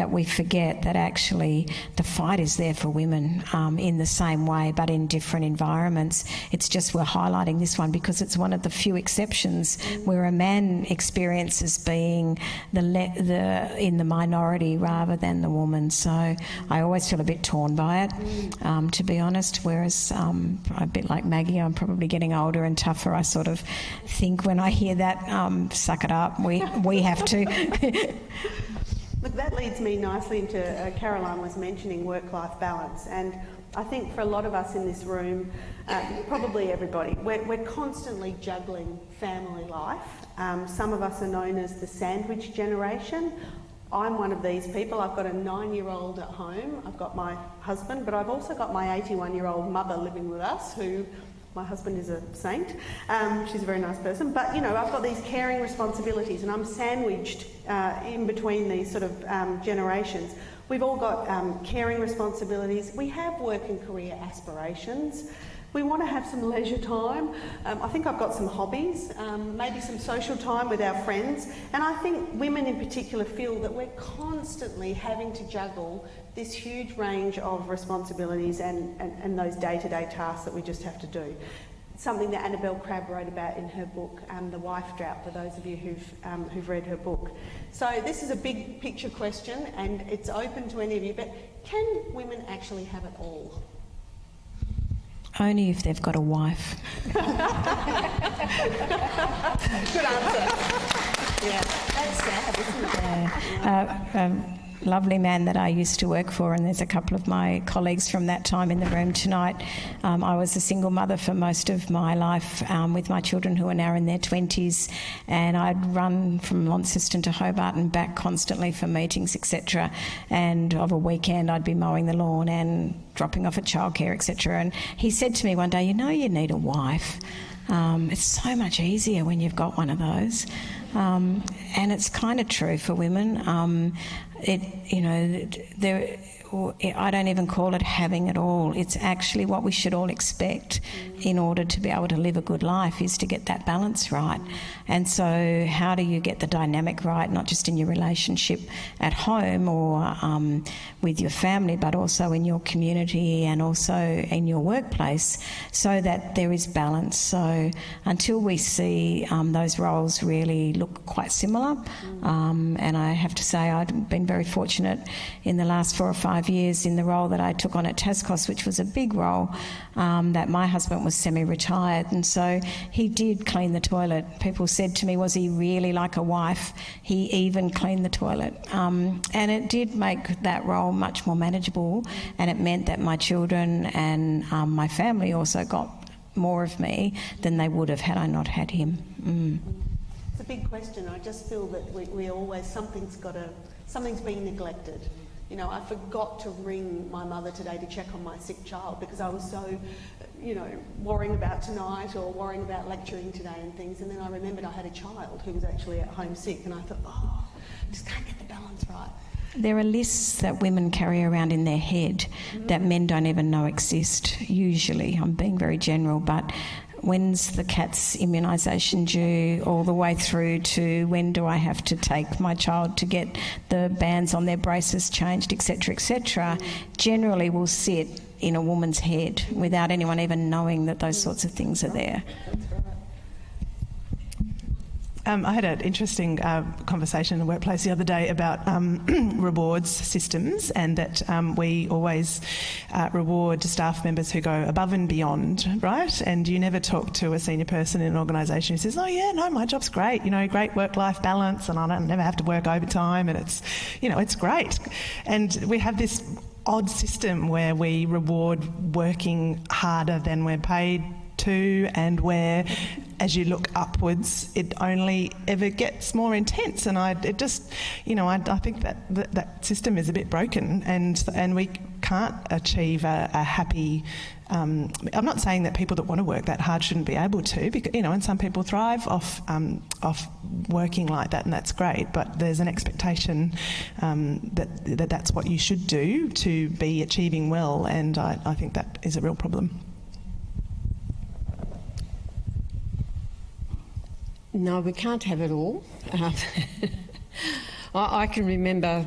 we forget that actually the fight is there for women in the same way, but in different environments. It's just we're highlighting this one because it's one of the few exceptions where a man experiences being in the minority rather than the woman. So I always feel a bit torn by it, to be honest, whereas a bit like Maggie, I'm probably getting older and tougher. I sort of think when I hear that, suck it up, we have to. Look, that leads me nicely into, Caroline was mentioning work-life balance, and I think for a lot of us in this room, probably everybody, we're constantly juggling family life. Some of us are known as the sandwich generation. I'm one of these people. I've got a 9-year-old at home, I've got my husband, but I've also got my 81-year-old mother living with us, who my husband is a saint. She's a very nice person. But, you know, I've got these caring responsibilities and I'm sandwiched in between these sort of generations. We've all got caring responsibilities. We have work and career aspirations. We want to have some leisure time. I think I've got some hobbies, maybe some social time with our friends. And I think women in particular feel that we're constantly having to juggle this huge range of responsibilities and those day-to-day tasks that we just have to do. Something that Annabelle Crabb wrote about in her book, The Wife Drought, for those of you who've read her book. So this is a big picture question and it's open to any of you, but can women actually have it all? Only if they've got a wife. Good answer. Yeah, that's sad, isn't it? Lovely man that I used to work for, and there's a couple of my colleagues from that time in the room tonight. I was a single mother for most of my life with my children who are now in their 20s, and I'd run from Launceston to Hobart and back constantly for meetings, etc. And of a weekend I'd be mowing the lawn and dropping off at childcare, etc. And he said to me one day, you know, you need a wife. It's so much easier when you've got one of those. And it's kind of true for women. I don't even call it having it all. It's actually what we should all expect in order to be able to live a good life, is to get that balance right. And so how do you get the dynamic right, not just in your relationship at home or with your family, but also in your community and also in your workplace, so that there is balance. So until we see those roles really look quite similar, and I have to say I've been very fortunate in the last 4 or 5 years in the role that I took on at TasCOSS, which was a big role, that my husband was semi-retired, and so he did clean the toilet. People said to me, was he really like a wife? He even cleaned the toilet. And it did make that role much more manageable, and it meant that my children and my family also got more of me than they would have had I not had him. It's a big question. I just feel that we always, something's being neglected. You know, I forgot to ring my mother today to check on my sick child because I was so, worrying about tonight or worrying about lecturing today and things. And then I remembered I had a child who was actually at home sick, and I thought, I just can't get the balance right. There are lists that women carry around in their head that men don't even know exist, usually. I'm being very general, but when's the cat's immunisation due, all the way through to when do I have to take my child to get the bands on their braces changed, etc., generally will sit in a woman's head without anyone even knowing that those sorts of things are there. I had an interesting conversation in the workplace the other day about rewards systems, and that we always reward staff members who go above and beyond, right? And you never talk to a senior person in an organisation who says, oh yeah, no, my job's great, great work-life balance, and I don't never have to work overtime, and it's, it's great. And we have this odd system where we reward working harder than we're paid to, and where, as you look upwards, it only ever gets more intense. And I think that system is a bit broken, and we can't achieve a happy. I'm not saying that people that want to work that hard shouldn't be able to, because and some people thrive off working like that, and that's great. But there's an expectation that's what you should do to be achieving well, and I think that is a real problem. No, we can't have it all. I can remember,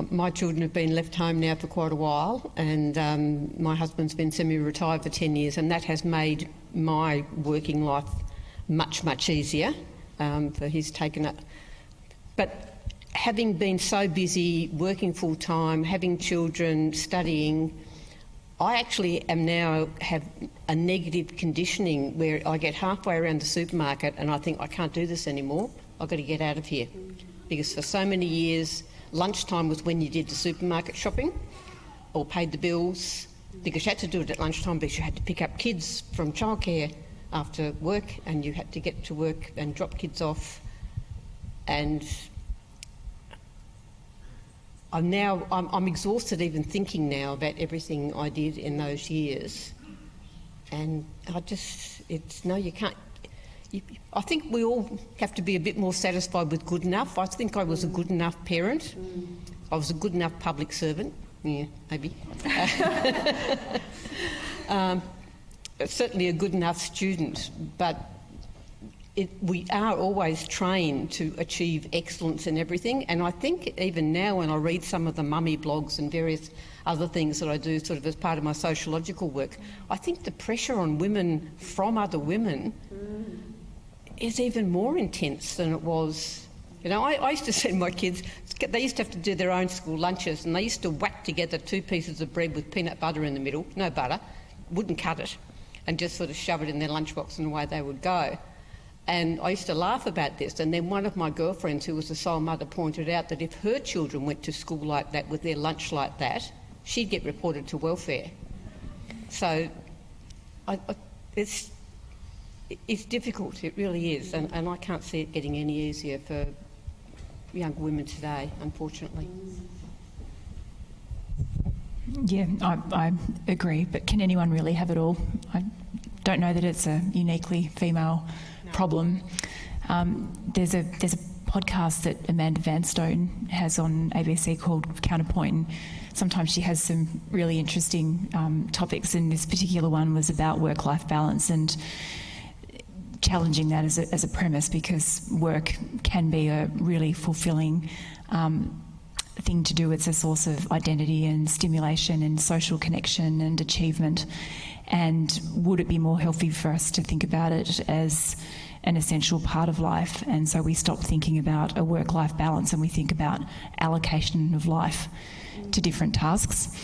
my children have been left home now for quite a while, and my husband's been semi-retired for 10 years, and that has made my working life much, much easier, for he's taken it. But having been so busy, working full-time, having children, studying, I actually have a negative conditioning where I get halfway around the supermarket and I think, I can't do this anymore, I've got to get out of here. Because for so many years, lunchtime was when you did the supermarket shopping or paid the bills, because you had to do it at lunchtime because you had to pick up kids from childcare after work, and you had to get to work and drop kids off. And I'm exhausted even thinking now about everything I did in those years. And you can't. I think we all have to be a bit more satisfied with good enough. I think I was a good enough parent. I was a good enough public servant. Yeah, maybe. Certainly a good enough student, but we are always trained to achieve excellence in everything. And I think even now when I read some of the mummy blogs and various other things that I do sort of as part of my sociological work, I think the pressure on women from other women is even more intense than it was. I used to send my kids, they used to have to do their own school lunches, and they used to whack together 2 pieces of bread with peanut butter in the middle, no butter, wouldn't cut it, and just sort of shove it in their lunchbox and away they would go. And I used to laugh about this, and then one of my girlfriends, who was a sole mother, pointed out that if her children went to school like that with their lunch like that, she'd get reported to welfare. So it's difficult, it really is, and I can't see it getting any easier for young women today, unfortunately. Yeah, I agree, but can anyone really have it all? I don't know that it's a uniquely female problem. There's a podcast that Amanda Vanstone has on ABC called Counterpoint, and sometimes she has some really interesting topics, and this particular one was about work-life balance and challenging that as a premise, because work can be a really fulfilling thing to do. It's a source of identity and stimulation and social connection and achievement. And would it be more healthy for us to think about it as an essential part of life? And so we stop thinking about a work-life balance and we think about allocation of life to different tasks.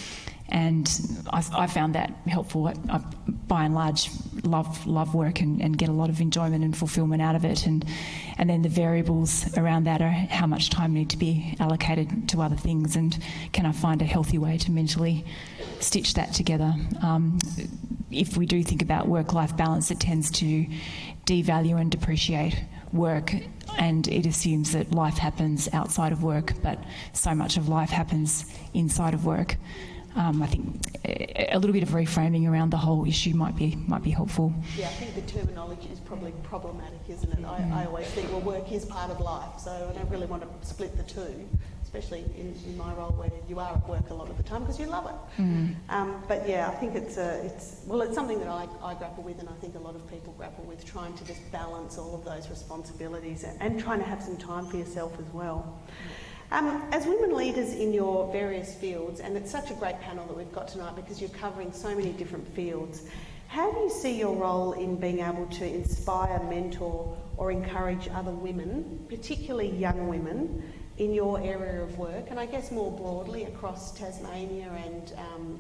And I found that helpful. I by and large love work and get a lot of enjoyment and fulfilment out of it. And then the variables around that are how much time need to be allocated to other things, and can I find a healthy way to mentally stitch that together. If we do think about work-life balance, it tends to devalue and depreciate work, and it assumes that life happens outside of work, but so much of life happens inside of work. I think a little bit of reframing around the whole issue might be helpful. Yeah, I think the terminology is probably problematic, isn't it? I always think, well, work is part of life, so I don't really want to split the two, especially in my role where you are at work a lot of the time because you love it. But yeah, I think it's something that I grapple with, and I think a lot of people grapple with, trying to just balance all of those responsibilities and trying to have some time for yourself as well. As women leaders in your various fields, and it's such a great panel that we've got tonight because you're covering so many different fields, how do you see your role in being able to inspire, mentor or encourage other women, particularly young women, in your area of work, and I guess more broadly across Tasmania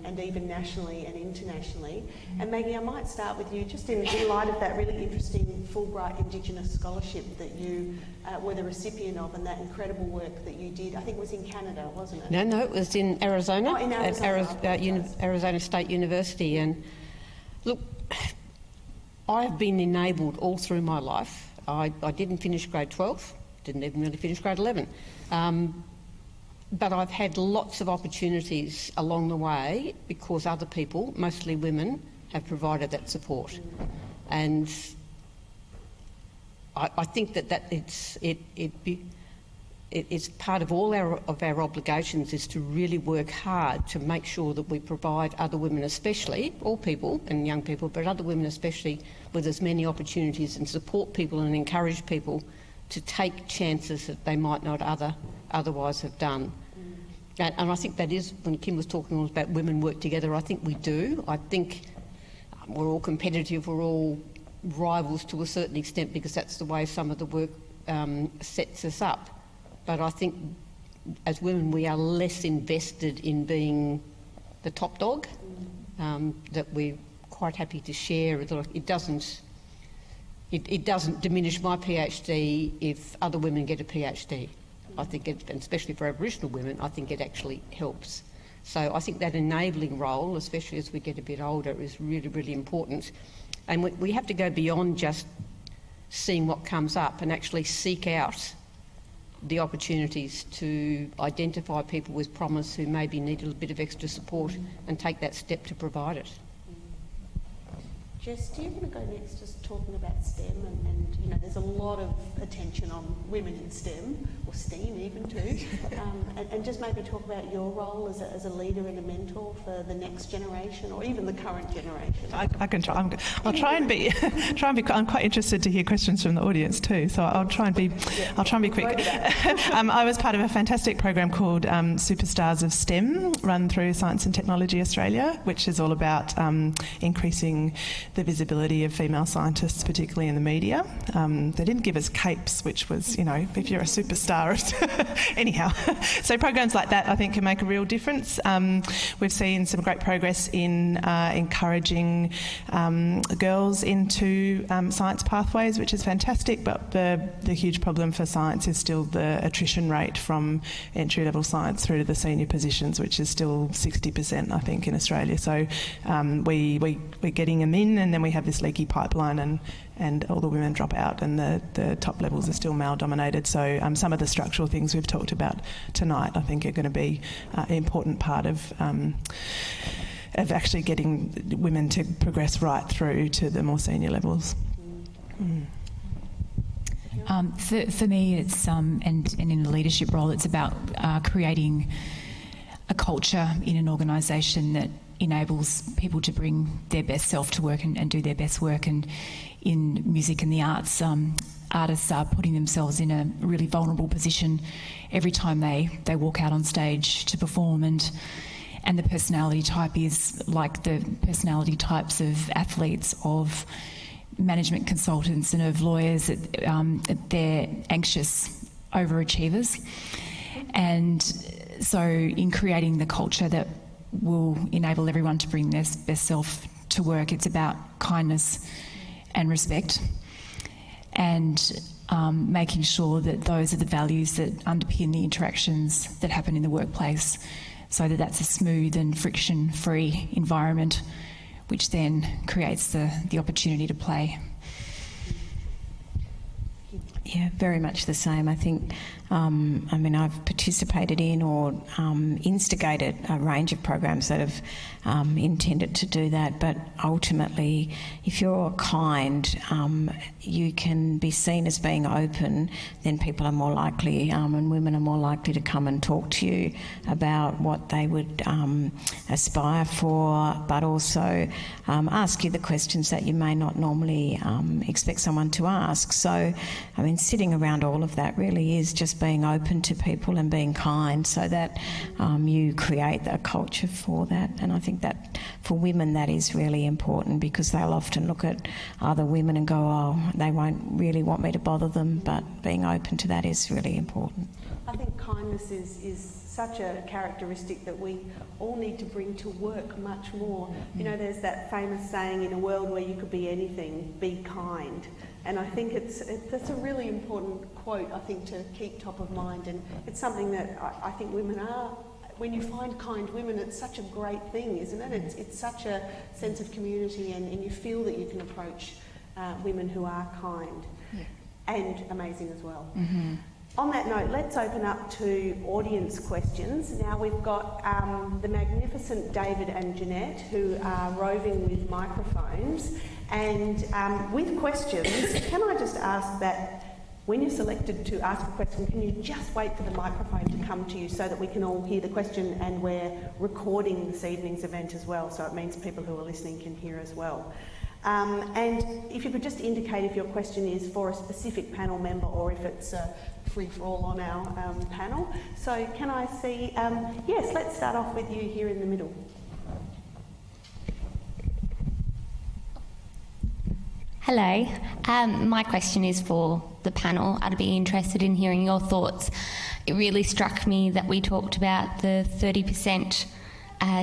and even nationally and internationally? And Maggie, I might start with you, just in light of that really interesting Fulbright Indigenous Scholarship that you were the recipient of, and that incredible work that you did. I think it was in Canada, wasn't it? No, it was in Arizona, in Arizona. at Arizona State University. And look, I have been enabled all through my life. I didn't finish grade 12, didn't even really finish grade 11. But I've had lots of opportunities along the way because other people, mostly women, have provided that support. And I think that it's part of all our obligations is to really work hard to make sure that we provide other women, especially, all people and young people, but other women especially, with as many opportunities, and support people and encourage people to take chances that they might not otherwise have done. And I think that is, when Kim was talking about women work together, I think we do. I think we're all competitive, we're all rivals to a certain extent because that's the way some of the work sets us up. But I think as women we are less invested in being the top dog, that we're quite happy to share. It doesn't diminish my PhD if other women get a PhD. I think, and especially for Aboriginal women, I think it actually helps. So I think that enabling role, especially as we get a bit older, is really, really important. And we have to go beyond just seeing what comes up and actually seek out the opportunities to identify people with promise who maybe need a bit of extra support and take that step to provide it. Jess, do you want to go next, just talking about STEM and you know, there's a lot of attention on women in STEM, or STEAM even too, and just maybe talk about your role as a leader and a mentor for the next generation, or even the current generation. I can try. I'll try and be. I'm quite interested to hear questions from the audience too, so I'll try and be quick. I was part of a fantastic program called Superstars of STEM, run through Science and Technology Australia, which is all about increasing the visibility of female scientists, particularly in the media. They didn't give us capes, which was, you know, if you're a superstar. Anyhow, so programs like that I think can make a real difference. We've seen some great progress in encouraging girls into science pathways, which is fantastic, but the huge problem for science is still the attrition rate from entry-level science through to the senior positions, which is still 60%, I think, in Australia. So we're getting them in, and then we have this leaky pipeline, and all the women drop out, and the top levels are still male-dominated. So some of the structural things we've talked about tonight, I think, are going to be an important part of actually getting women to progress right through to the more senior levels. For me, it's and in a leadership role, it's about creating a culture in an organisation that enables people to bring their best self to work and do their best work. And in music and the arts, artists are putting themselves in a really vulnerable position every time they walk out on stage to perform, and the personality type is like the personality types of athletes, of management consultants and of lawyers. They're anxious overachievers, and so in creating the culture that will enable everyone to bring their best self to work, it's about kindness and respect, and making sure that those are the values that underpin the interactions that happen in the workplace, so that that's a smooth and friction-free environment, which then creates the opportunity to play. Yeah, very much the same. I think, I've participated in or instigated a range of programs that have intended to do that, but ultimately, if you're kind, you can be seen as being open, then people are more likely, and women are more likely to come and talk to you about what they would aspire for, but also ask you the questions that you may not normally expect someone to ask. So, sitting around all of that really is just being open to people and being kind, so that you create a culture for that. And I think that for women that is really important, because they'll often look at other women and go, oh, they won't really want me to bother them, but being open to that is really important. I think kindness is such a characteristic that we all need to bring to work much more. You know, there's that famous saying, in a world where you could be anything, be kind. And I think that's a really important quote, I think, to keep top of mind. And it's something that I think women are. When you find kind women, it's such a great thing, isn't it? It's such a sense of community, and you feel that you can approach women who are kind and amazing as well. Mm-hmm. On that note, let's open up to audience questions. Now we've got the magnificent David and Jeanette, who are roving with microphones. And with questions, can I just ask that when you're selected to ask a question, can you just wait for the microphone to come to you so that we can all hear the question, and we're recording this evening's event as well, so it means people who are listening can hear as well. And if you could just indicate if your question is for a specific panel member or if it's free-for-all on our panel. So can I see... yes, let's start off with you here in the middle. Hello. My question is for the panel. I'd be interested in hearing your thoughts. It really struck me that we talked about the 30%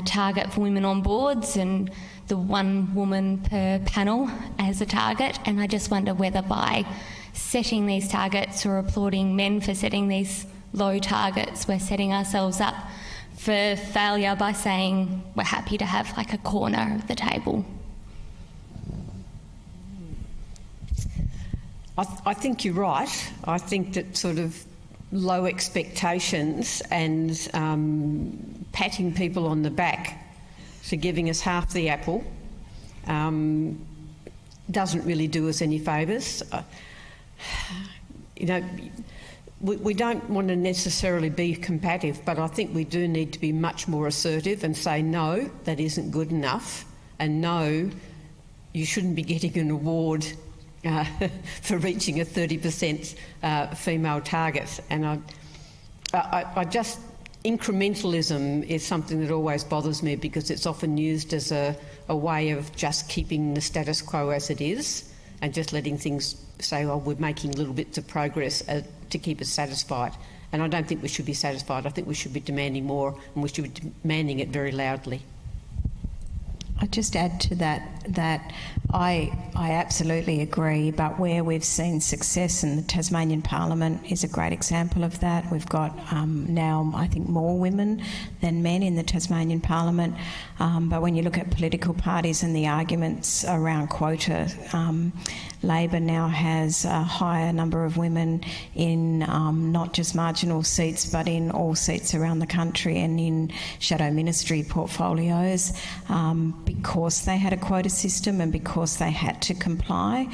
target for women on boards and the one woman per panel as a target, and I just wonder whether by setting these targets or applauding men for setting these low targets, we're setting ourselves up for failure by saying we're happy to have like a corner of the table. I think you're right. I think that sort of low expectations and patting people on the back for giving us half the apple doesn't really do us any favours. We don't want to necessarily be combative, but I think we do need to be much more assertive and say, no, that isn't good enough, and no, you shouldn't be getting an award for reaching a 30% female target. And I just... incrementalism is something that always bothers me, because it's often used as a way of just keeping the status quo as it is and just letting things say, oh, we're making little bits of progress to keep us satisfied. And I don't think we should be satisfied. I think we should be demanding more, and we should be demanding it very loudly. I'd just add to that I absolutely agree, but where we've seen success, and the Tasmanian Parliament is a great example of that. We've got now, I think, more women than men in the Tasmanian Parliament, but when you look at political parties and the arguments around quota, Labor now has a higher number of women in not just marginal seats, but in all seats around the country and in shadow ministry portfolios, because they had a quota system and because course they had to comply,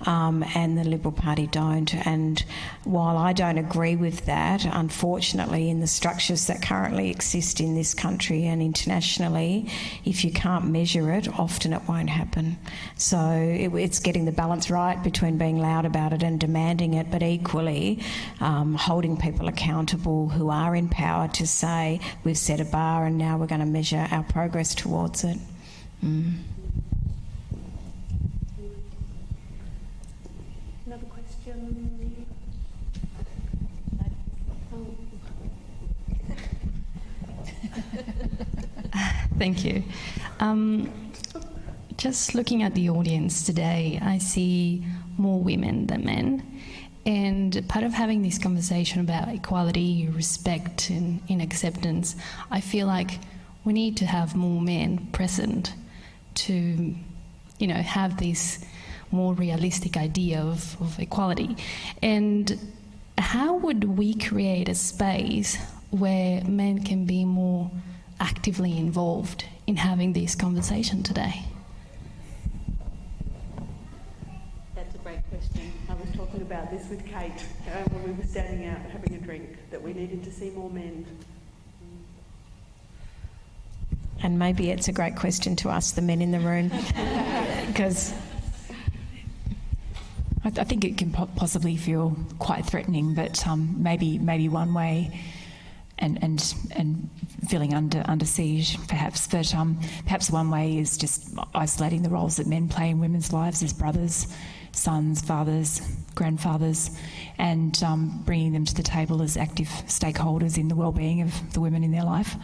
and the Liberal Party don't. And while I don't agree with that, unfortunately, in the structures that currently exist in this country and internationally, if you can't measure it, often it won't happen. So it's getting the balance right between being loud about it and demanding it, but equally holding people accountable who are in power to say, we've set a bar and now we're going to measure our progress towards it. Another question? Thank you. Just looking at the audience today, I see more women than men. And part of having this conversation about equality, respect and acceptance, I feel like we need to have more men present to, have this more realistic idea of equality. And how would we create a space where men can be more actively involved in having this conversation today? That's a great question. I was talking about this with Kate when we were standing out having a drink, that we needed to see more men. And maybe it's a great question to ask the men in the room, because I think it can possibly feel quite threatening, but maybe one way, and feeling under siege, perhaps. But perhaps one way is just isolating the roles that men play in women's lives as brothers, sons, fathers, grandfathers, and bringing them to the table as active stakeholders in the well-being of the women in their life.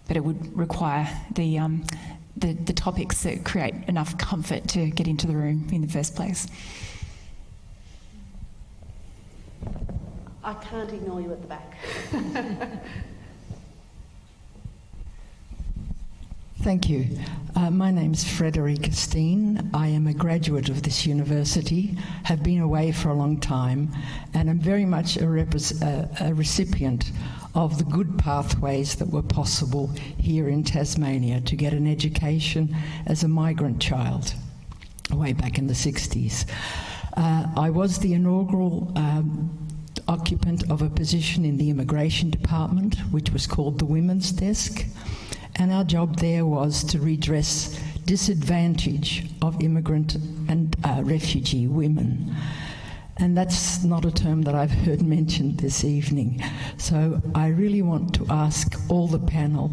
But it would require the topics that create enough comfort to get into the room in the first place. I can't ignore you at the back. Thank you. My name's Frederica Steen. I am a graduate of this university, have been away for a long time, and I'm very much a recipient of the good pathways that were possible here in Tasmania to get an education as a migrant child way back in the 60s. I was the inaugural occupant of a position in the immigration department, which was called the Women's Desk. And our job there was to redress disadvantage of immigrant and refugee women. And that's not a term that I've heard mentioned this evening. So I really want to ask all the panel,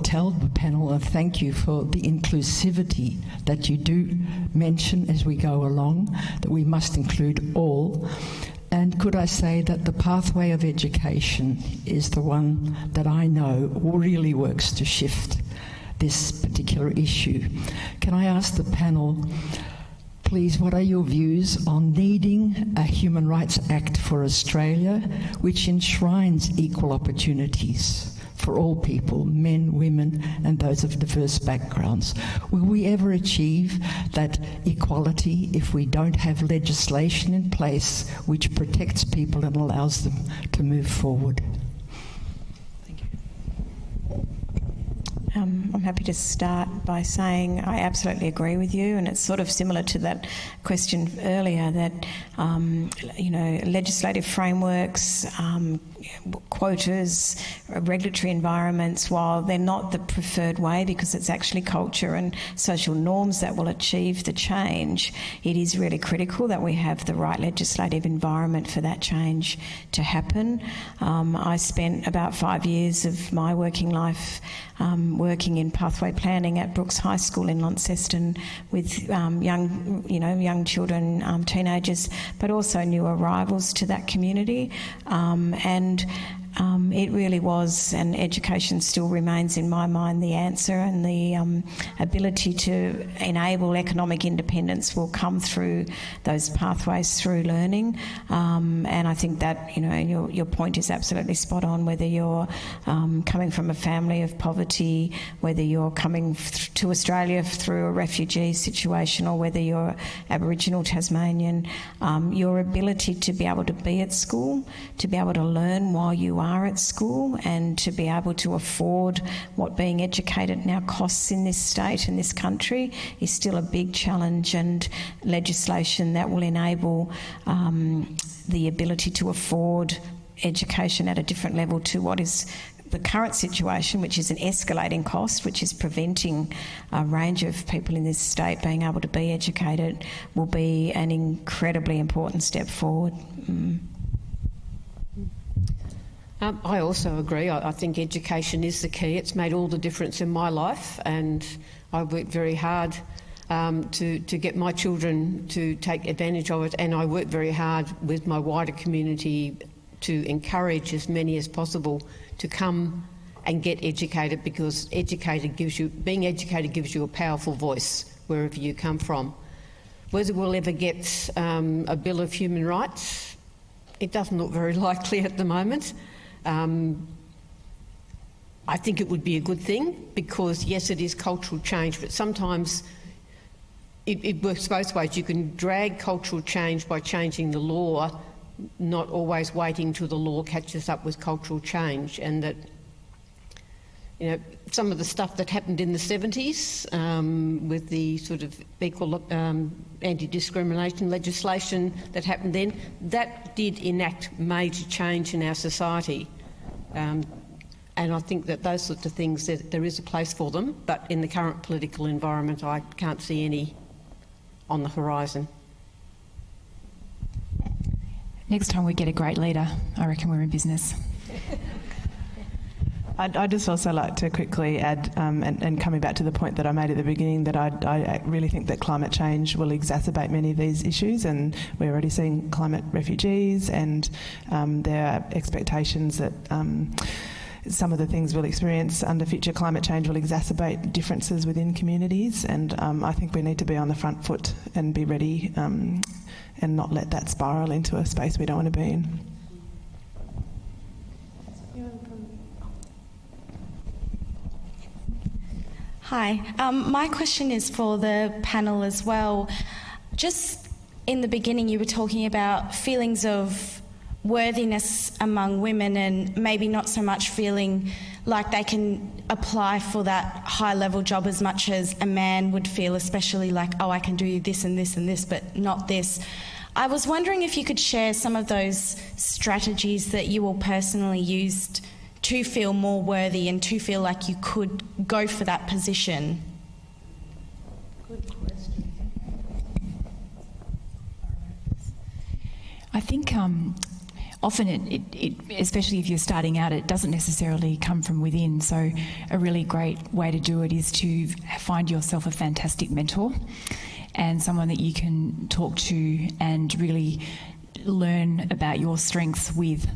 tell the panel, and thank you for the inclusivity that you do mention as we go along, that we must include all. And could I say that the pathway of education is the one that I know really works to shift this particular issue. Can I ask the panel, please, what are your views on needing a Human Rights Act for Australia which enshrines equal opportunities for all people, men, women, and those of diverse backgrounds? Will we ever achieve that equality if we don't have legislation in place which protects people and allows them to move forward? Thank you. I'm happy to start by saying I absolutely agree with you, and it's sort of similar to that question earlier that, legislative frameworks, quotas, regulatory environments, while they're not the preferred way because it's actually culture and social norms that will achieve the change, it is really critical that we have the right legislative environment for that change to happen. I spent about 5 years of my working life working in pathway planning at Brooks High School in Launceston with young children, teenagers, but also new arrivals to that community. It really was, and education still remains in my mind the answer, and the ability to enable economic independence will come through those pathways through learning. And I think that, your point is absolutely spot on, whether you're coming from a family of poverty, whether you're coming to Australia through a refugee situation, or whether you're Aboriginal Tasmanian, your ability to be able to be at school, to be able to learn while you are at school, and to be able to afford what being educated now costs in this state and this country is still a big challenge, and legislation that will enable the ability to afford education at a different level to what is the current situation, which is an escalating cost, which is preventing a range of people in this state being able to be educated, will be an incredibly important step forward. I also agree. I think education is the key. It's made all the difference in my life, and I worked very hard to get my children to take advantage of it, and I work very hard with my wider community to encourage as many as possible to come and get educated, because being educated gives you a powerful voice wherever you come from. Whether we'll ever get a Bill of Human Rights, it doesn't look very likely at the moment. I think it would be a good thing, because yes, it is cultural change, but sometimes it works both ways. You can drag cultural change by changing the law, not always waiting till the law catches up with cultural change. And that, you know, some of the stuff that happened in the 70s with the sort of equal anti-discrimination legislation that happened then, that did enact major change in our society. And I think that those sorts of things, there is a place for them, but in the current political environment, I can't see any on the horizon. Next time we get a great leader, I reckon we're in business. I'd just also like to quickly add, and coming back to the point that I made at the beginning, that I really think that climate change will exacerbate many of these issues, and we're already seeing climate refugees, and there are expectations that some of the things we'll experience under future climate change will exacerbate differences within communities, and I think we need to be on the front foot and be ready and not let that spiral into a space we don't want to be in. Hi, my question is for the panel as well. Just in the beginning, you were talking about feelings of worthiness among women, and maybe not so much feeling like they can apply for that high-level job as much as a man would feel, especially like, oh, I can do this and this and this, but not this. I was wondering if you could share some of those strategies that you all personally used to feel more worthy and to feel like you could go for that position. Good question. I think often it, especially if you're starting out, it doesn't necessarily come from within. So a really great way to do it is to find yourself a fantastic mentor and someone that you can talk to and really learn about your strengths with,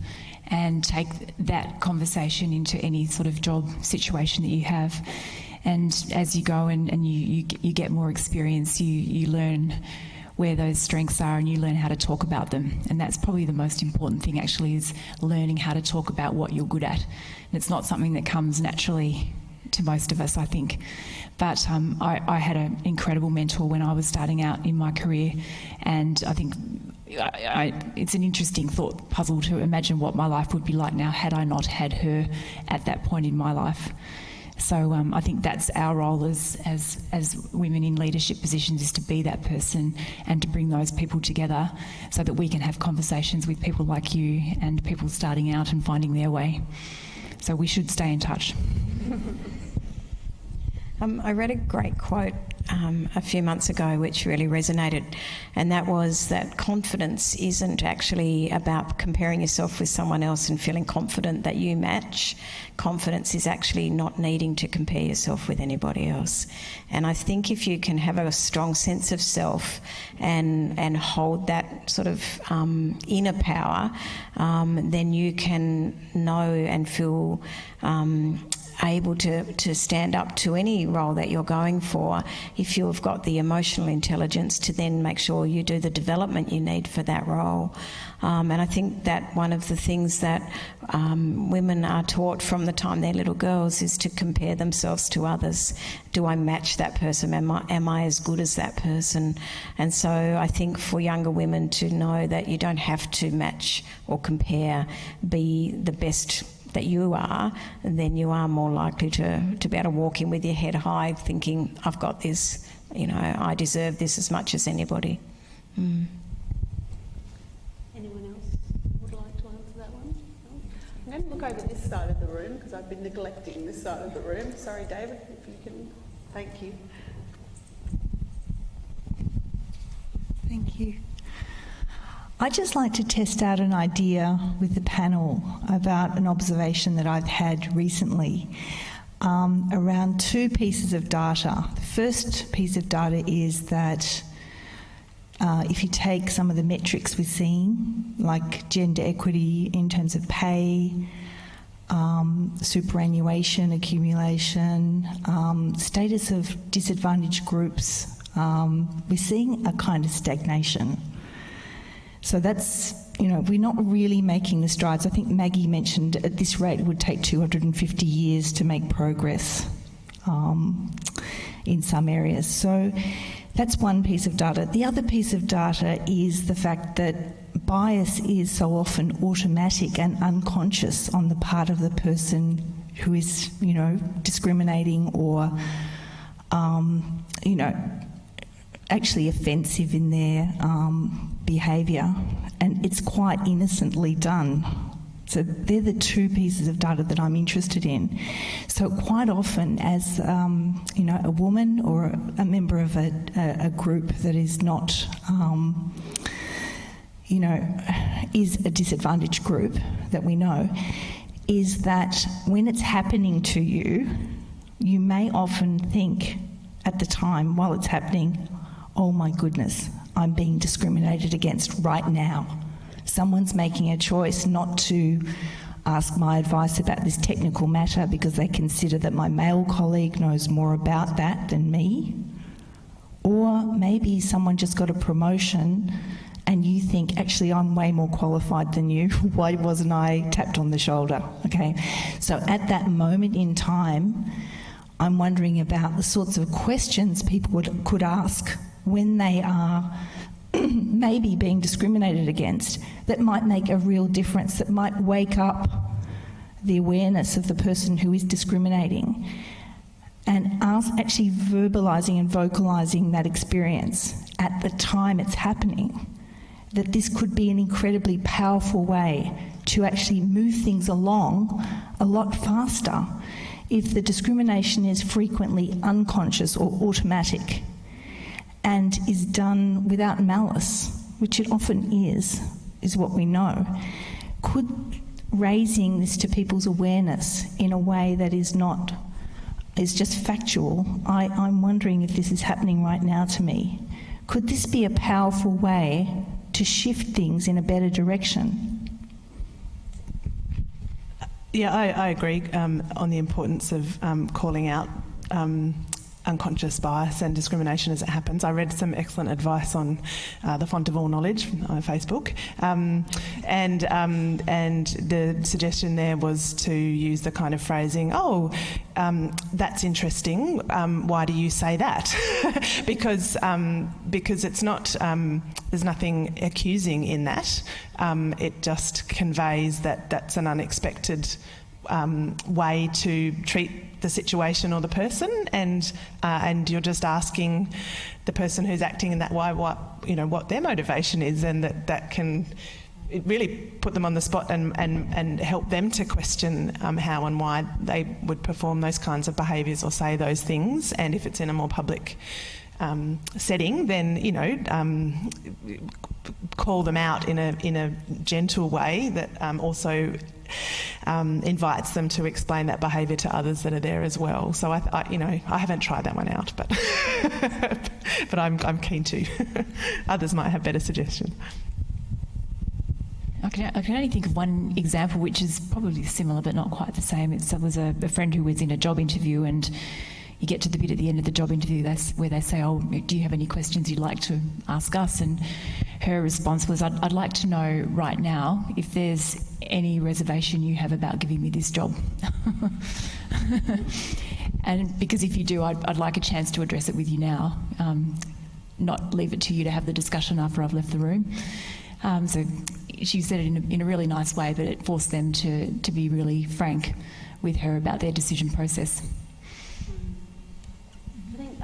and take that conversation into any sort of job situation that you have. And as you go and you get more experience, you learn where those strengths are and you learn how to talk about them. And that's probably the most important thing, actually, is learning how to talk about what you're good at. And it's not something that comes naturally to most of us, I think. But I had an incredible mentor when I was starting out in my career, and I think it's an interesting thought puzzle to imagine what my life would be like now had I not had her at that point in my life. So I think that's our role as women in leadership positions, is to be that person and to bring those people together so that we can have conversations with people like you and people starting out and finding their way. So we should stay in touch. I read a great quote a few months ago which really resonated, and that was that confidence isn't actually about comparing yourself with someone else and feeling confident that you match. Confidence is actually not needing to compare yourself with anybody else. And I think if you can have a strong sense of self and hold that sort of inner power, then you can know and feel able to stand up to any role that you're going for if you've got the emotional intelligence to then make sure you do the development you need for that role. And I think that one of the things that women are taught from the time they're little girls is to compare themselves to others. Do I match that person? Am I as good as that person? And so I think for younger women to know that you don't have to match or compare, be the best that you are, then you are more likely to be able to walk in with your head high thinking, I've got this, I deserve this as much as anybody. Anyone else would like to answer that one? No? I'm going to look over this side of the room because I've been neglecting this side of the room. Sorry, David, if you can. Thank you. Thank you. I'd just like to test out an idea with the panel about an observation that I've had recently around two pieces of data. The first piece of data is that if you take some of the metrics we're seeing, like gender equity in terms of pay, superannuation, accumulation, status of disadvantaged groups, we're seeing a kind of stagnation. So that's, we're not really making the strides. I think Maggie mentioned at this rate it would take 250 years to make progress in some areas. So that's one piece of data. The other piece of data is the fact that bias is so often automatic and unconscious on the part of the person who is, discriminating or, actually offensive in their behaviour, and it's quite innocently done. So they're the two pieces of data that I'm interested in. So quite often as, a woman or a member of a group that is not, is a disadvantaged group that we know, is that when it's happening to you, you may often think at the time while it's happening, oh my goodness, I'm being discriminated against right now. Someone's making a choice not to ask my advice about this technical matter because they consider that my male colleague knows more about that than me. Or maybe someone just got a promotion and you think, actually, I'm way more qualified than you. Why wasn't I tapped on the shoulder? Okay, so at that moment in time, I'm wondering about the sorts of questions people could ask when they are maybe being discriminated against that might make a real difference, that might wake up the awareness of the person who is discriminating and actually verbalising and vocalising that experience at the time it's happening, that this could be an incredibly powerful way to actually move things along a lot faster if the discrimination is frequently unconscious or automatic and is done without malice, which it often is what we know. Could raising this to people's awareness in a way that is just factual, I'm wondering if this is happening right now to me. Could this be a powerful way to shift things in a better direction? Yeah, I agree on the importance of calling out unconscious bias and discrimination as it happens. I read some excellent advice on the Font of All Knowledge on Facebook, and the suggestion there was to use the kind of phrasing, that's interesting, why do you say that? because it's not, there's nothing accusing in that. It just conveys that that's an unexpected way to treat the situation or the person, and you're just asking the person who's acting in that way what their motivation is, and that can really put them on the spot and help them to question how and why they would perform those kinds of behaviours or say those things. And if it's in a more public setting, then call them out in a gentle way that also invites them to explain that behaviour to others that are there as well. So I haven't tried that one out, but but I'm keen to. Others might have better suggestions. I can only think of one example which is probably similar but not quite the same. There was a friend who was in a job interview, and you get to the bit at the end of the job interview where they say, "Oh, do you have any questions you'd like to ask us?" And her response was, I'd like to know right now if there's any reservation you have about giving me this job. And because if you do, I'd like a chance to address it with you now, not leave it to you to have the discussion after I've left the room. So she said it in a really nice way, but it forced them to be really frank with her about their decision process. I think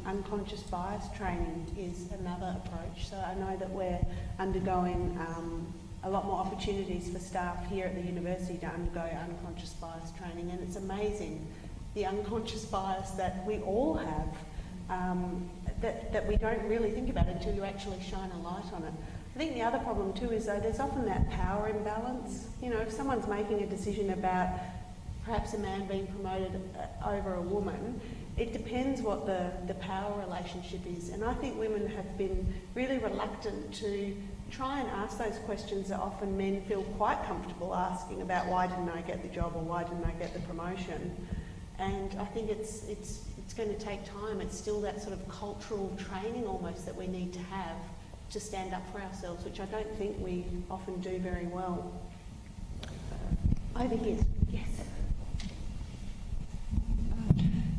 unconscious bias training is another approach. So I know that we're undergoing a lot more opportunities for staff here at the university to undergo unconscious bias training, and it's amazing the unconscious bias that we all have that we don't really think about until you actually shine a light on it. I think the other problem too is though there's often that power imbalance. You know, if someone's making a decision about perhaps a man being promoted over a woman, it depends what the power relationship is. And I think women have been really reluctant to try and ask those questions that often men feel quite comfortable asking about why didn't I get the job or why didn't I get the promotion. And I think it's going to take time. It's still that sort of cultural training almost that we need to have to stand up for ourselves, which I don't think we often do very well. Over here, yes.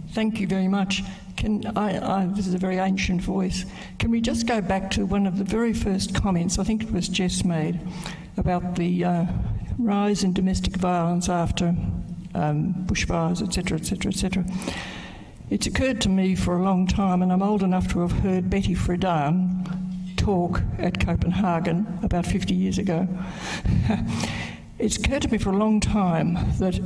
Thank you very much. This is a very ancient voice. Can we just go back to one of the very first comments, I think it was Jess made, about the rise in domestic violence after bushfires, etc., etc., etc. It's occurred to me for a long time, and I'm old enough to have heard Betty Friedan talk at Copenhagen about 50 years ago. It's occurred to me for a long time that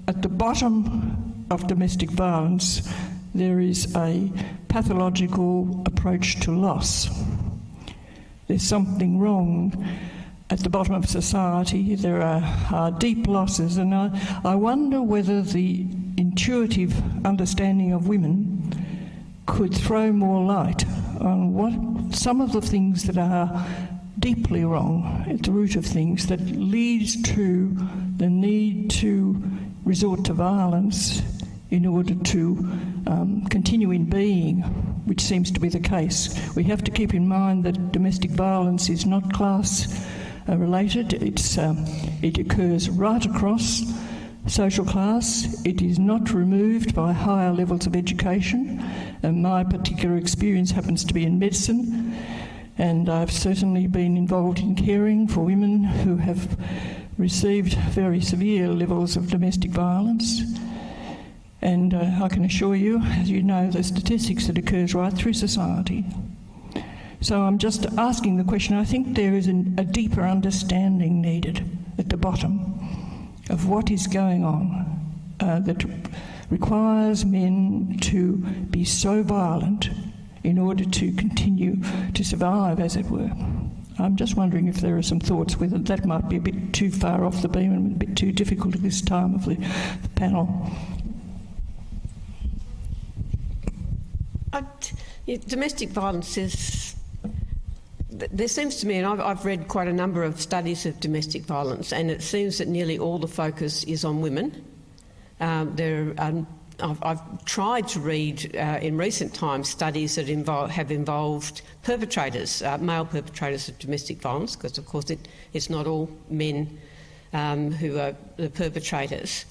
at the bottom of domestic violence there is a pathological approach to loss. There's something wrong at the bottom of society. There are deep losses, and I wonder whether the intuitive understanding of women could throw more light on what some of the things that are deeply wrong at the root of things that leads to the need to resort to violence in order to continue in being, which seems to be the case. We have to keep in mind that domestic violence is not class related. It occurs right across social class. It is not removed by higher levels of education, and my particular experience happens to be in medicine, and I've certainly been involved in caring for women who have received very severe levels of domestic violence. And I can assure you, as you know, the statistics that occurs right through society. So I'm just asking the question. I think there is a deeper understanding needed at the bottom of what is going on that requires men to be so violent in order to continue to survive, as it were. I'm just wondering if there are some thoughts whether that might be a bit too far off the beam and a bit too difficult at this time of the panel. Domestic violence is... There seems to me, and I've read quite a number of studies of domestic violence, and it seems that nearly all the focus is on women. I've tried to read in recent times studies that have involved perpetrators, male perpetrators of domestic violence, because of course it's not all men who are the perpetrators.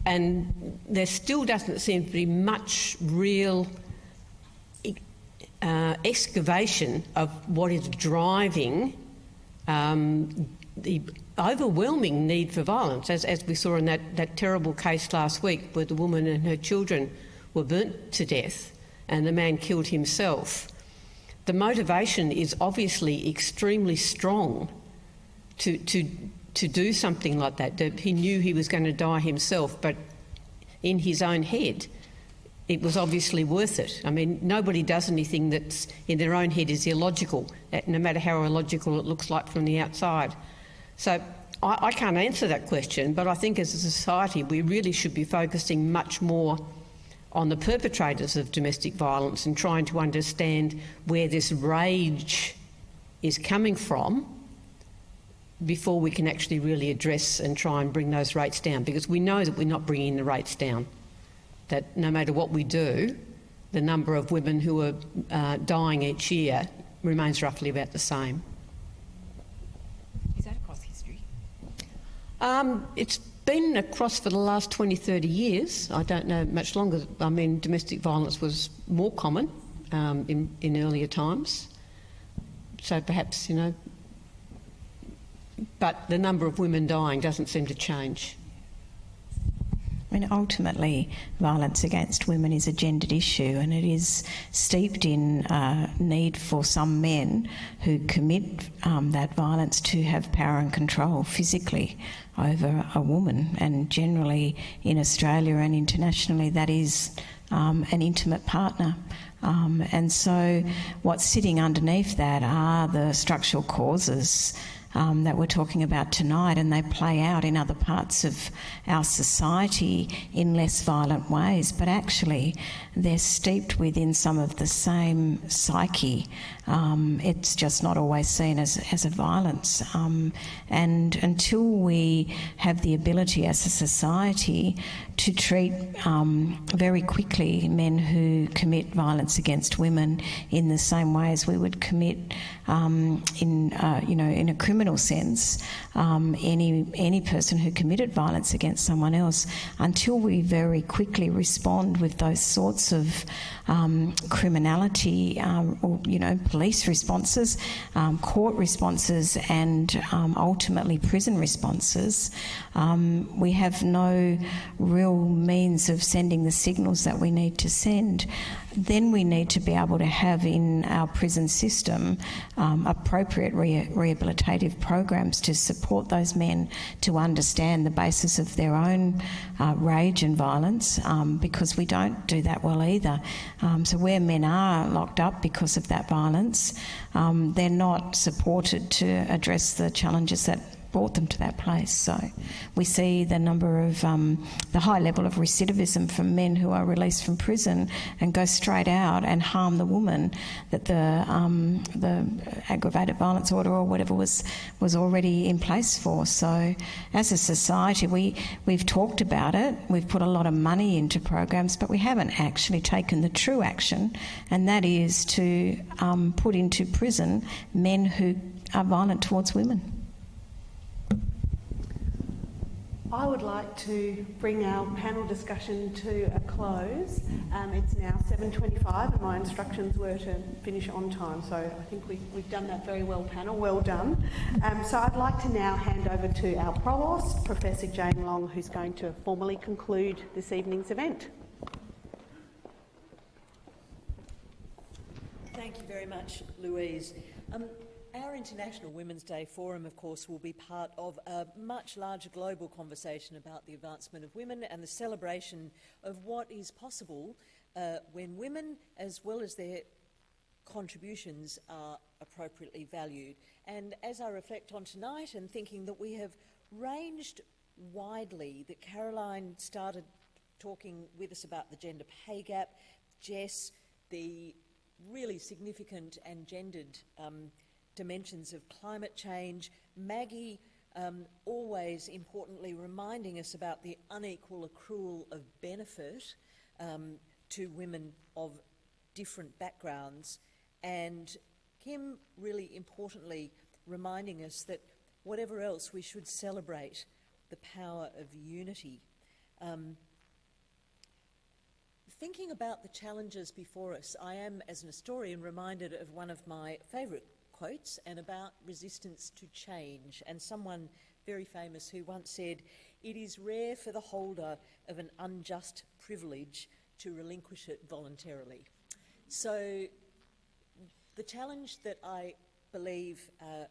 And there still doesn't seem to be much real excavation of what is driving the overwhelming need for violence, as we saw in that terrible case last week where the woman and her children were burnt to death and the man killed himself. The motivation is obviously extremely strong to do something like that. He knew he was going to die himself, but in his own head it was obviously worth it. I mean, nobody does anything that's in their own head is illogical, no matter how illogical it looks like from the outside. So I can't answer that question, but I think as a society we really should be focusing much more on the perpetrators of domestic violence and trying to understand where this rage is coming from, before we can actually really address and try and bring those rates down, because we know that we're not bringing the rates down, that no matter what we do, the number of women who are dying each year remains roughly about the same. Is that across history? It's been across for the last 20, 30 years. I don't know much longer. I mean, domestic violence was more common in earlier times. So perhaps, you know, but the number of women dying doesn't seem to change. I mean, ultimately, violence against women is a gendered issue, and it is steeped in need for some men who commit that violence to have power and control physically over a woman. And generally, in Australia and internationally, that is an intimate partner. And so what's sitting underneath that are the structural causes that we're talking about tonight, and they play out in other parts of our society in less violent ways, but actually they're steeped within some of the same psyche. It's just not always seen as a violence. And until we have the ability as a society to treat very quickly men who commit violence against women in the same way as we would commit in a criminal sense, any person who committed violence against someone else, until we very quickly respond with those sorts of criminality, police responses, court responses, and ultimately prison responses, we have no real means of sending the signals that we need to send. Then we need to be able to have in our prison system appropriate rehabilitative programs to support those men to understand the basis of their own rage and violence, because we don't do that well either. So where men are locked up because of that violence, they're not supported to address the challenges that brought them to that place. So we see the number of the high level of recidivism from men who are released from prison and go straight out and harm the woman that the aggravated violence order or whatever was already in place for. So as a society, we've talked about it, we've put a lot of money into programs, but we haven't actually taken the true action, and that is to put into prison men who are violent towards women. I would like to bring our panel discussion to a close. It's now 7:25 and my instructions were to finish on time, so I think we've done that very well, panel. Well done. So I'd like to now hand over to our Provost, Professor Jane Long, who's going to formally conclude this evening's event. Thank you very much, Louise. Our International Women's Day Forum, of course, will be part of a much larger global conversation about the advancement of women and the celebration of what is possible when women, as well as their contributions, are appropriately valued. And as I reflect on tonight and thinking that we have ranged widely, that Caroline started talking with us about the gender pay gap, Jess, the really significant and gendered dimensions of climate change, Maggie always importantly reminding us about the unequal accrual of benefit to women of different backgrounds, and Kim really importantly reminding us that whatever else, we should celebrate the power of unity. Thinking about the challenges before us, I am, as an historian, reminded of one of my favourite quotes, and about resistance to change, and someone very famous who once said, "It is rare for the holder of an unjust privilege to relinquish it voluntarily." So the challenge that I believe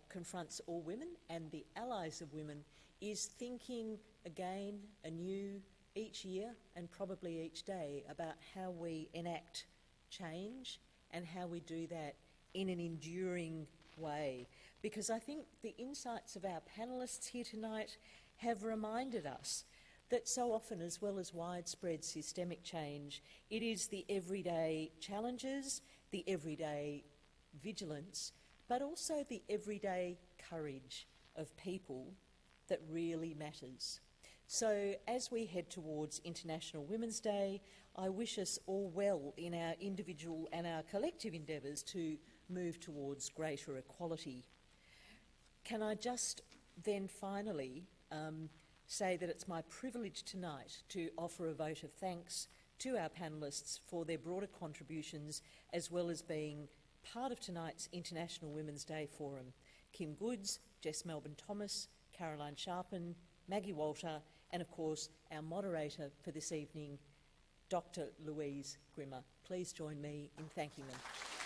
confronts all women and the allies of women is thinking again, anew, each year and probably each day, about how we enact change and how we do that in an enduring way. Because I think the insights of our panellists here tonight have reminded us that so often, as well as widespread systemic change, it is the everyday challenges, the everyday vigilance, but also the everyday courage of people that really matters. So as we head towards International Women's Day, I wish us all well in our individual and our collective endeavours to move towards greater equality. Can I just then finally say that it's my privilege tonight to offer a vote of thanks to our panellists for their broader contributions, as well as being part of tonight's International Women's Day Forum. Kim Goods, Jess Melbourne-Thomas, Caroline Sharpen, Maggie Walter, and of course our moderator for this evening, Dr. Louise Grimmer. Please join me in thanking them.